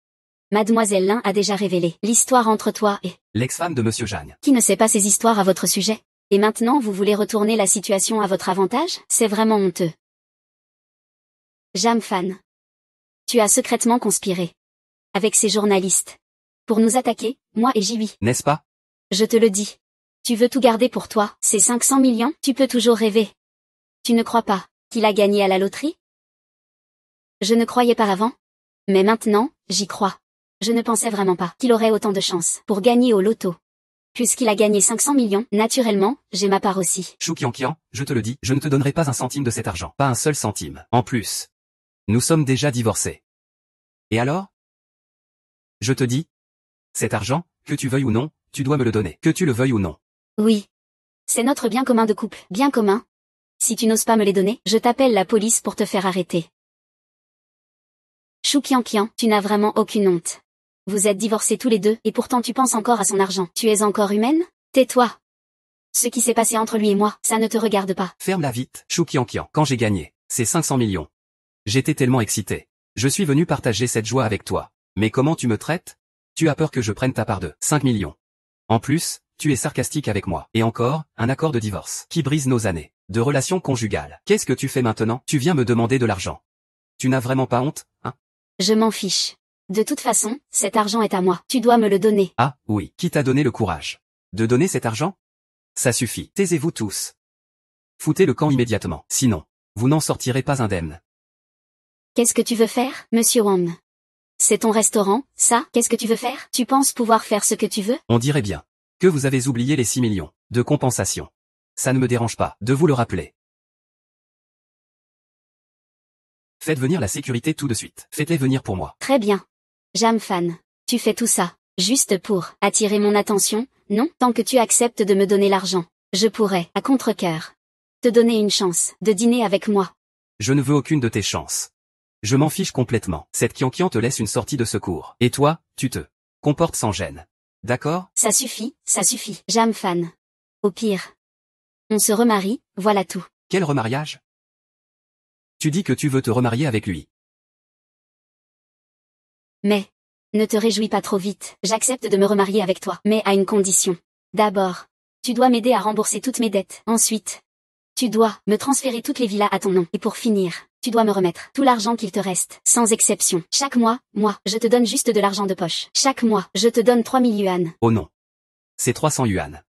Mademoiselle Lin a déjà révélé l'histoire entre toi et L'ex-femme de Monsieur Jeanne. qui ne sait pas ces histoires à votre sujet. Et maintenant vous voulez retourner la situation à votre avantage? C'est vraiment honteux. Jamfan. Tu as secrètement conspiré avec ces journalistes pour nous attaquer, moi et Jihui. N'est-ce pas? Je te le dis. Tu veux tout garder pour toi, ces 500 millions? Tu peux toujours rêver. Tu ne crois pas qu'il a gagné à la loterie? Je ne croyais pas avant. Mais maintenant, j'y crois. Je ne pensais vraiment pas qu'il aurait autant de chance pour gagner au loto. Puisqu'il a gagné 500 millions, naturellement, j'ai ma part aussi. Chou Kian, je te le dis, je ne te donnerai pas un centime de cet argent. Pas un seul centime. En plus, nous sommes déjà divorcés. Et alors? Je te dis, cet argent, que tu veuilles ou non, tu dois me le donner. Que tu le veuilles ou non. Oui. C'est notre bien commun de couple. Bien commun. Si tu n'oses pas me les donner, je t'appelle la police pour te faire arrêter. Chou Kian, tu n'as vraiment aucune honte. Vous êtes divorcés tous les deux, et pourtant tu penses encore à son argent. Tu es encore humaine? Tais-toi. Ce qui s'est passé entre lui et moi, ça ne te regarde pas. Ferme-la vite, Chou Kian. Quand j'ai gagné ces 500 millions. J'étais tellement excité. Je suis venu partager cette joie avec toi. Mais comment tu me traites? Tu as peur que je prenne ta part de 5 millions. En plus, tu es sarcastique avec moi. Et encore, un accord de divorce qui brise nos années de relations conjugales. Qu'est-ce que tu fais maintenant? Tu viens me demander de l'argent. Tu n'as vraiment pas honte, hein? Je m'en fiche. De toute façon, cet argent est à moi. Tu dois me le donner. Ah, oui. Qui t'a donné le courage de donner cet argent? Ça suffit. Taisez-vous tous. Foutez le camp immédiatement. Sinon, vous n'en sortirez pas indemne. Qu'est-ce que tu veux faire, monsieur Wang? C'est ton restaurant, ça? Qu'est-ce que tu veux faire? Tu penses pouvoir faire ce que tu veux? On dirait bien que vous avez oublié les 6 millions de compensation. Ça ne me dérange pas de vous le rappeler. Faites venir la sécurité tout de suite. Faites-les venir pour moi. Très bien. Jamfan, tu fais tout ça, juste pour attirer mon attention, non? Tant que tu acceptes de me donner l'argent, je pourrais, à contre-cœur, te donner une chance de dîner avec moi. Je ne veux aucune de tes chances. Je m'en fiche complètement. Cette Kian te laisse une sortie de secours. Et toi, tu te comportes sans gêne. D'accord? Ça suffit, Jamfan. Au pire, on se remarie, voilà tout. Quel remariage? Tu dis que tu veux te remarier avec lui. Mais, ne te réjouis pas trop vite. J'accepte de me remarier avec toi, mais à une condition. D'abord, tu dois m'aider à rembourser toutes mes dettes. Ensuite, tu dois me transférer toutes les villas à ton nom. Et pour finir, tu dois me remettre tout l'argent qu'il te reste, sans exception. Chaque mois, je te donne juste de l'argent de poche. Chaque mois, je te donne 3000 yuan. Oh non. C'est 300 yuan.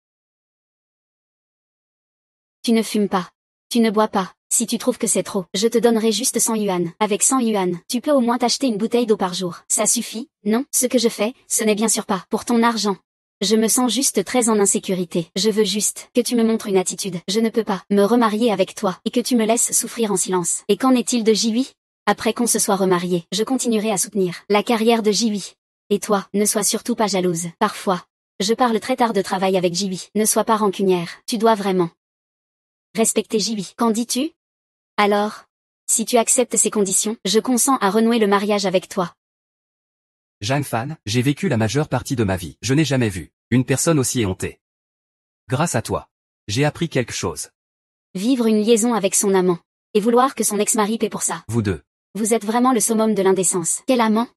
Tu ne fumes pas. Tu ne bois pas. Si tu trouves que c'est trop, je te donnerai juste 100 yuan. Avec 100 yuan, tu peux au moins t'acheter une bouteille d'eau par jour. Ça suffit? Non, ce que je fais, ce n'est bien sûr pas pour ton argent. Je me sens juste très en insécurité. Je veux juste que tu me montres une attitude. Je ne peux pas me remarier avec toi et que tu me laisses souffrir en silence. Et qu'en est-il de Jiwi? Après qu'on se soit remarié, je continuerai à soutenir la carrière de Jiwi. Et toi, ne sois surtout pas jalouse. Parfois, je parle très tard de travail avec Jiwi. Ne sois pas rancunière. Tu dois vraiment respecter Jiwi. Qu'en dis-tu? Alors, si tu acceptes ces conditions, je consens à renouer le mariage avec toi. Jamfan, j'ai vécu la majeure partie de ma vie. Je n'ai jamais vu une personne aussi éhontée. Grâce à toi, j'ai appris quelque chose. Vivre une liaison avec son amant. Et vouloir que son ex-mari paie pour ça. Vous deux. Vous êtes vraiment le summum de l'indécence. Quel amant?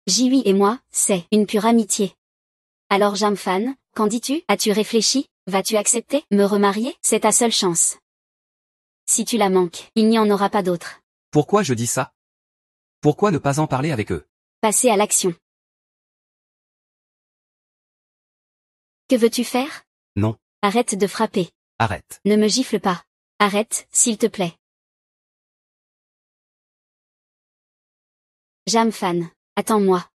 Jiwi et moi, c'est une pure amitié. Alors Jamfan, qu'en dis-tu? As-tu réfléchi? Vas-tu accepter? Me remarier? C'est ta seule chance. Si tu la manques, il n'y en aura pas d'autre. Pourquoi je dis ça? Pourquoi ne pas en parler avec eux? Passer à l'action. Que veux-tu faire? Non. Arrête de frapper. Arrête. Ne me gifle pas. Arrête, s'il te plaît. Jamfan, attends-moi.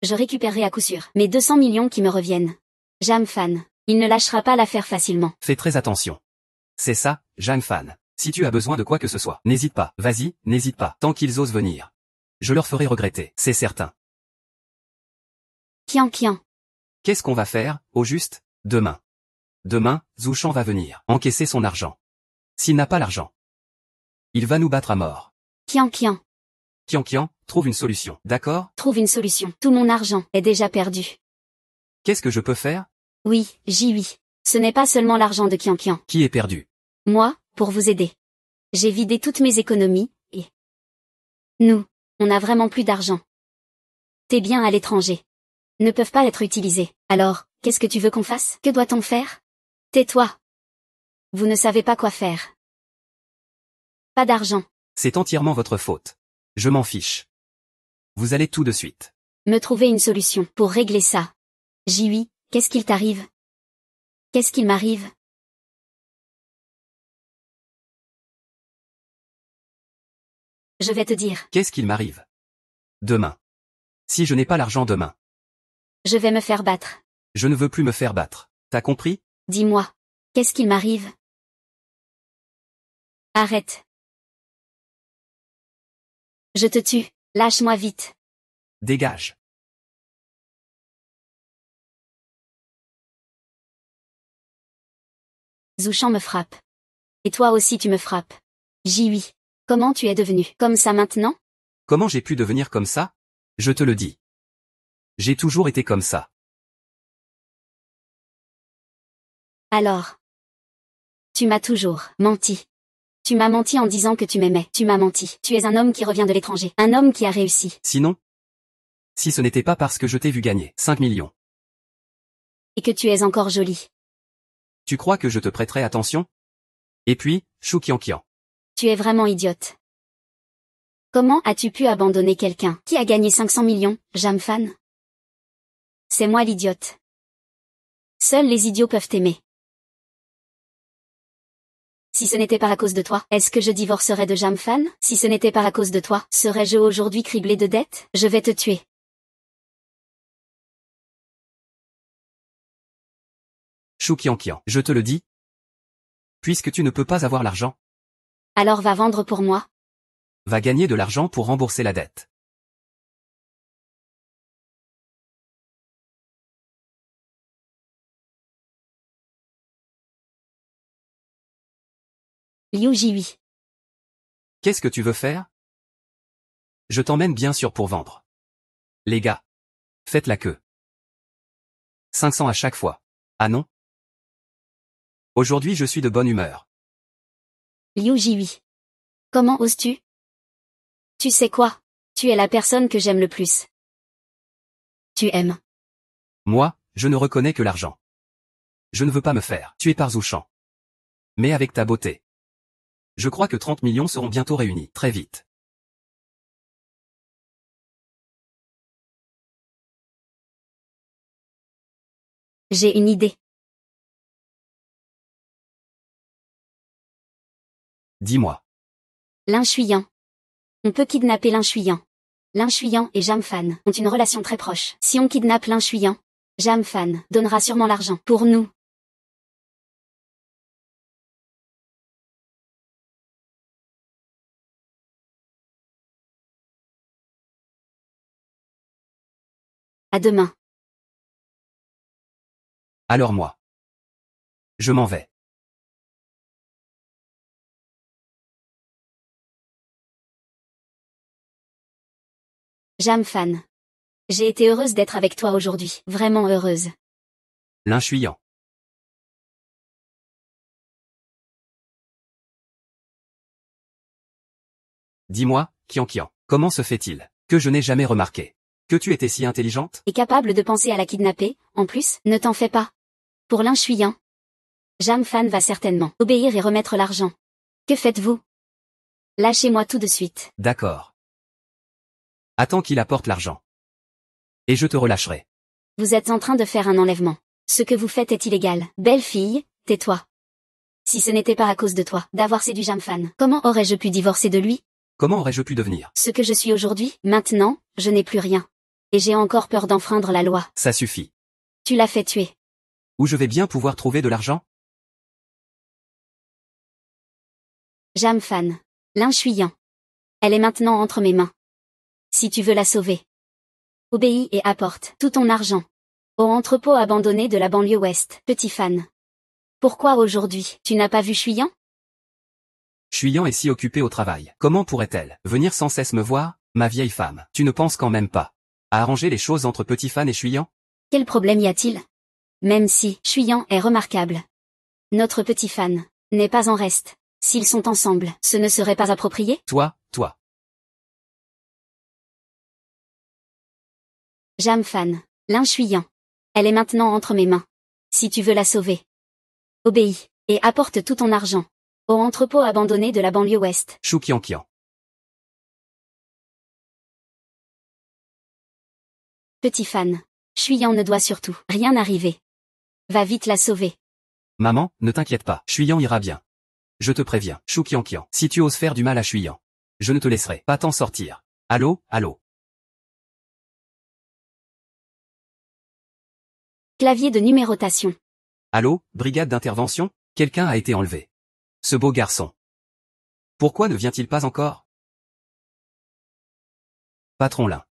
Je récupérerai à coup sûr mes 200 millions qui me reviennent. Jamfan, il ne lâchera pas l'affaire facilement. Fais très attention. C'est ça, Jamfan. Si tu as besoin de quoi que ce soit, n'hésite pas. Vas-y, n'hésite pas. Tant qu'ils osent venir. Je leur ferai regretter, c'est certain. Kian. Qu'est-ce qu'on va faire, au juste, demain? Demain, Zouchan va venir encaisser son argent. S'il n'a pas l'argent, il va nous battre à mort. Kian. Kian, trouve une solution, d'accord? Trouve une solution. Tout mon argent est déjà perdu. Qu'est-ce que je peux faire? Oui, Jiwi. Ce n'est pas seulement l'argent de Kian. Qui est perdu? Moi, pour vous aider. J'ai vidé toutes mes économies, et nous, on n'a vraiment plus d'argent. Tes biens à l'étranger ne peuvent pas être utilisés. Alors, qu'est-ce que tu veux qu'on fasse? Que doit-on faire? Tais-toi. Vous ne savez pas quoi faire. Pas d'argent. C'est entièrement votre faute. Je m'en fiche. Vous allez tout de suite me trouver une solution pour régler ça. Jiwi, qu'est-ce qu'il t'arrive? Qu'est-ce qu'il m'arrive? Je vais te dire. Qu'est-ce qu'il m'arrive? Demain. Si je n'ai pas l'argent demain. Je vais me faire battre. Je ne veux plus me faire battre. T'as compris? Dis-moi. Qu'est-ce qu'il m'arrive? Arrête. Je te tue. Lâche-moi vite. Dégage. Zouchan me frappe. Et toi aussi tu me frappes. J'y oui. Comment tu es devenu comme ça maintenant? Comment j'ai pu devenir comme ça? Je te le dis. J'ai toujours été comme ça. Alors. Tu m'as toujours menti. Tu m'as menti en disant que tu m'aimais. Tu m'as menti. Tu es un homme qui revient de l'étranger. Un homme qui a réussi. Sinon? Si ce n'était pas parce que je t'ai vu gagner 5 millions. Et que tu es encore jolie. Tu crois que je te prêterai attention? Et puis, Choukiankian. Tu es vraiment idiote. Comment as-tu pu abandonner quelqu'un qui a gagné 500 millions, Jamfan? C'est moi l'idiote. Seuls les idiots peuvent aimer. Si ce n'était pas à cause de toi, est-ce que je divorcerais de Jamfan? Si ce n'était pas à cause de toi, serais-je aujourd'hui criblé de dettes? Je vais te tuer. Choukiankian, je te le dis. Puisque tu ne peux pas avoir l'argent, Alors va vendre pour moi. va gagner de l'argent pour rembourser la dette. Liu Jiwi. Qu'est-ce que tu veux faire? Je t'emmène bien sûr pour vendre. Les gars. Faites la queue. 500 à chaque fois. Ah non? Aujourd'hui je suis de bonne humeur. Liu Jiwi. Comment oses-tu? Tu sais quoi? Tu es la personne que j'aime le plus. Tu aimes. Moi, je ne reconnais que l'argent. Je ne veux pas me faire tuer par Zouchan. Mais avec ta beauté. Je crois que 30 millions seront bientôt réunis, très vite. J'ai une idée. Dis-moi. L'Inchuyang. On peut kidnapper l'Inchuyang. L'Inchuyang et Jamfan ont une relation très proche. Si on kidnappe l'Inchuyang, Jamfan donnera sûrement l'argent pour nous. À demain. Alors moi. Je m'en vais. Jamfan. J'ai été heureuse d'être avec toi aujourd'hui. Vraiment heureuse. L'Inchuyang. Dis-moi, Kiankian, comment se fait-il que je n'ai jamais remarqué que tu étais si intelligente? Et capable de penser à la kidnapper, en plus, ne t'en fais pas. Pour l'Inchuyang, Jamfan va certainement obéir et remettre l'argent. Que faites-vous? Lâchez-moi tout de suite. D'accord. Attends qu'il apporte l'argent. Et je te relâcherai. Vous êtes en train de faire un enlèvement. Ce que vous faites est illégal. Belle fille, tais-toi. Si ce n'était pas à cause de toi, d'avoir séduit Jamfan, comment aurais-je pu divorcer de lui? Comment aurais-je pu devenir Ce que je suis aujourd'hui, maintenant, je n'ai plus rien. Et j'ai encore peur d'enfreindre la loi. Ça suffit. Tu l'as fait tuer. Où je vais bien pouvoir trouver de l'argent? Jamfan. L'Inchuyang. Elle est maintenant entre mes mains. Si tu veux la sauver, obéis et apporte tout ton argent au entrepôt abandonné de la banlieue ouest, petit fan. Pourquoi aujourd'hui, tu n'as pas vu Chuyang? Chuyang est si occupée au travail. Comment pourrait-elle venir sans cesse me voir, ma vieille femme? Tu ne penses quand même pas à arranger les choses entre petit fan et Chuyang? Quel problème y a-t-il? Même si Chuyang est remarquable, notre petit fan n'est pas en reste. S'ils sont ensemble, ce ne serait pas approprié? Toi. Jamfan. L'Inchuyang. Elle est maintenant entre mes mains. Si tu veux la sauver, obéis et apporte tout ton argent au entrepôt abandonné de la banlieue ouest. Choukiankian. Petit fan. Chuyang ne doit surtout rien arriver. Va vite la sauver. Maman, ne t'inquiète pas, Chuyang ira bien. Je te préviens, Choukiankian, si tu oses faire du mal à Chuyang, je ne te laisserai pas t'en sortir. Allô? Clavier de numérotation. Allô, brigade d'intervention? Quelqu'un a été enlevé. Ce beau garçon. Pourquoi ne vient-il pas encore? Patron Lin.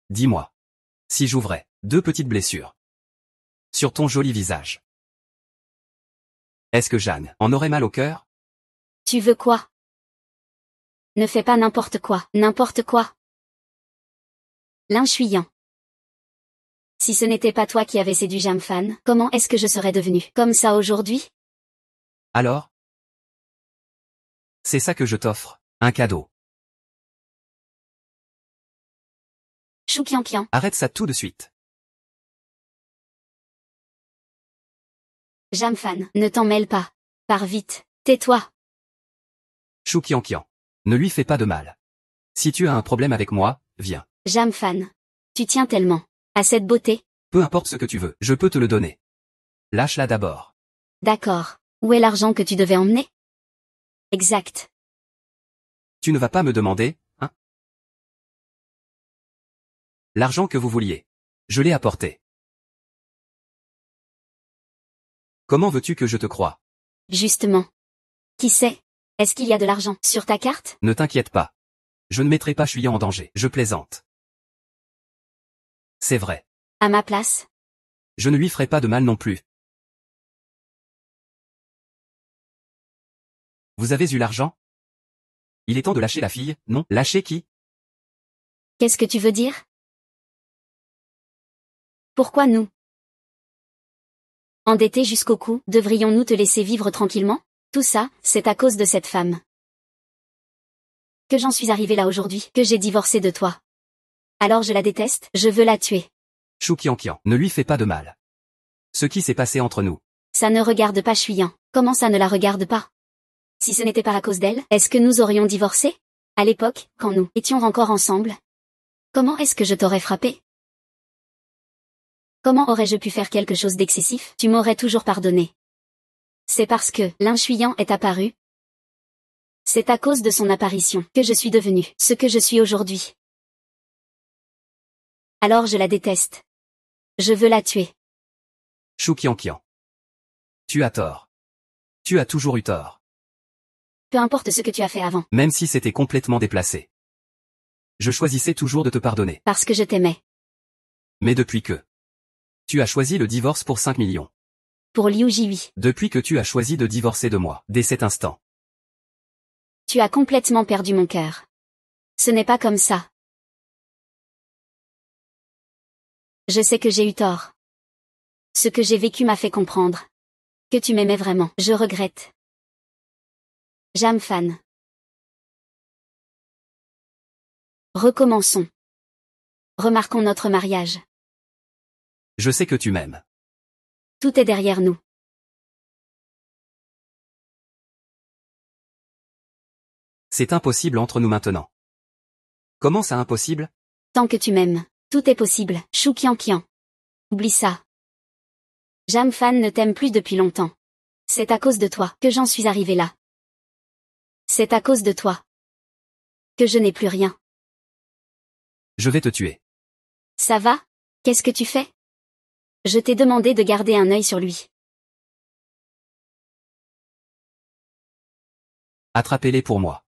Dis-moi. Si j'ouvrais, 2 petites blessures. Sur ton joli visage. Est-ce que Jeanne en aurait mal au cœur? Tu veux quoi? Ne fais pas n'importe quoi. N'importe quoi. L'inchuyant. Si ce n'était pas toi qui avais séduit Jamfan, comment est-ce que je serais devenue comme ça aujourd'hui? Alors? C'est ça que je t'offre, un cadeau. Choukiankian. Arrête ça tout de suite. Jamfan, ne t'en mêle pas. Pars vite. Tais-toi. Choukiankian. Ne lui fais pas de mal. Si tu as un problème avec moi, viens. Jamfan. Tu tiens tellement à cette beauté. Peu importe ce que tu veux, je peux te le donner. Lâche-la d'abord. D'accord. Où est l'argent que tu devais emmener? Exact. Tu ne vas pas me demander, hein? L'argent que vous vouliez. Je l'ai apporté. Comment veux-tu que je te croie? Justement. Qui sait? Est-ce qu'il y a de l'argent sur ta carte? Ne t'inquiète pas. Je ne mettrai pas Chuyant en danger, je plaisante. C'est vrai. À ma place? Je ne lui ferai pas de mal non plus. Vous avez eu l'argent? Il est temps de lâcher la fille, non? Lâcher qui? Qu'est-ce que tu veux dire? Pourquoi nous? Endettés jusqu'au cou, devrions-nous te laisser vivre tranquillement? Tout ça, c'est à cause de cette femme. Que j'en suis arrivée là aujourd'hui, que j'ai divorcé de toi. Alors je la déteste, je veux la tuer. Choukiankian, ne lui fais pas de mal. Ce qui s'est passé entre nous. Ça ne regarde pas Chuyant. Comment ça ne la regarde pas? Si ce n'était pas à cause d'elle, est-ce que nous aurions divorcé? À l'époque, quand nous étions encore ensemble? Comment est-ce que je t'aurais frappé? Comment aurais-je pu faire quelque chose d'excessif? Tu m'aurais toujours pardonné. C'est parce que l'inchuyant est apparu. C'est à cause de son apparition que je suis devenue ce que je suis aujourd'hui. Alors je la déteste. Je veux la tuer. Choukiankian. Tu as tort. Tu as toujours eu tort. Peu importe ce que tu as fait avant. Même si c'était complètement déplacé. Je choisissais toujours de te pardonner. Parce que je t'aimais. Mais depuis que tu as choisi le divorce pour 5 millions. Pour Liu Jiwi. Depuis que tu as choisi de divorcer de moi, dès cet instant. Tu as complètement perdu mon cœur. Ce n'est pas comme ça. Je sais que j'ai eu tort. Ce que j'ai vécu m'a fait comprendre que tu m'aimais vraiment. Je regrette. Jamfan. Recommençons. Remarquons notre mariage. Je sais que tu m'aimes. Tout est derrière nous. C'est impossible entre nous maintenant. Comment ça impossible? Tant que tu m'aimes, tout est possible. Choukiankian. Oublie ça. Jamfan ne t'aime plus depuis longtemps. C'est à cause de toi que j'en suis arrivée là. C'est à cause de toi que je n'ai plus rien. Je vais te tuer. Ça va? Qu'est-ce que tu fais? Je t'ai demandé de garder un œil sur lui. Attrapez-les pour moi.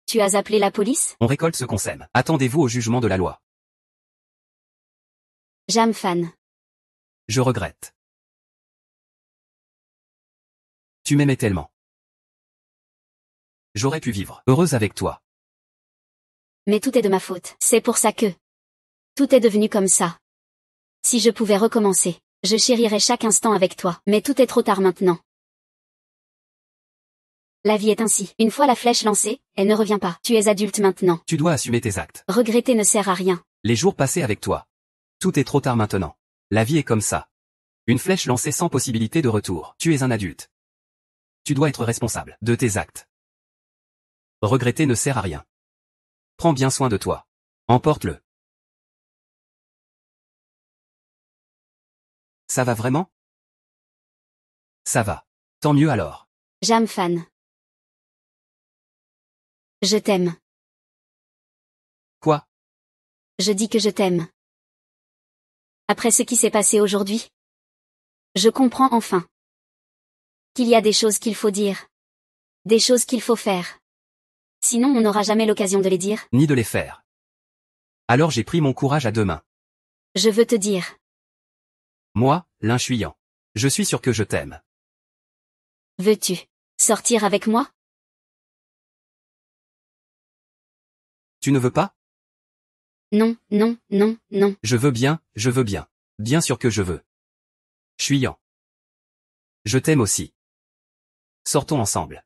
Tu as appelé la police? On récolte ce qu'on sème. Attendez-vous au jugement de la loi. Jamfan. Je regrette. Tu m'aimais tellement. J'aurais pu vivre heureuse avec toi. Mais tout est de ma faute. C'est pour ça que tout est devenu comme ça. Si je pouvais recommencer, je chérirais chaque instant avec toi. Mais tout est trop tard maintenant. La vie est ainsi. Une fois la flèche lancée, elle ne revient pas. Tu es adulte maintenant. Tu dois assumer tes actes. Regretter ne sert à rien. Les jours passés avec toi. Tout est trop tard maintenant. La vie est comme ça. Une flèche lancée sans possibilité de retour. Tu es un adulte. Tu dois être responsable de tes actes. Regretter ne sert à rien. Prends bien soin de toi. Emporte-le. Ça va vraiment? Ça va. Tant mieux alors. Jamfan. Je t'aime. Quoi? Je dis que je t'aime. Après ce qui s'est passé aujourd'hui, je comprends enfin qu'il y a des choses qu'il faut dire, des choses qu'il faut faire. Sinon on n'aura jamais l'occasion de les dire. Ni de les faire. Alors j'ai pris mon courage à deux mains. Je veux te dire. Moi, l'infuyant. Je suis sûr que je t'aime. Veux-tu sortir avec moi? Tu ne veux pas? Non, non, non, non. Je veux bien, je veux bien. Bien sûr que je veux. Fuyant. Je t'aime aussi. Sortons ensemble.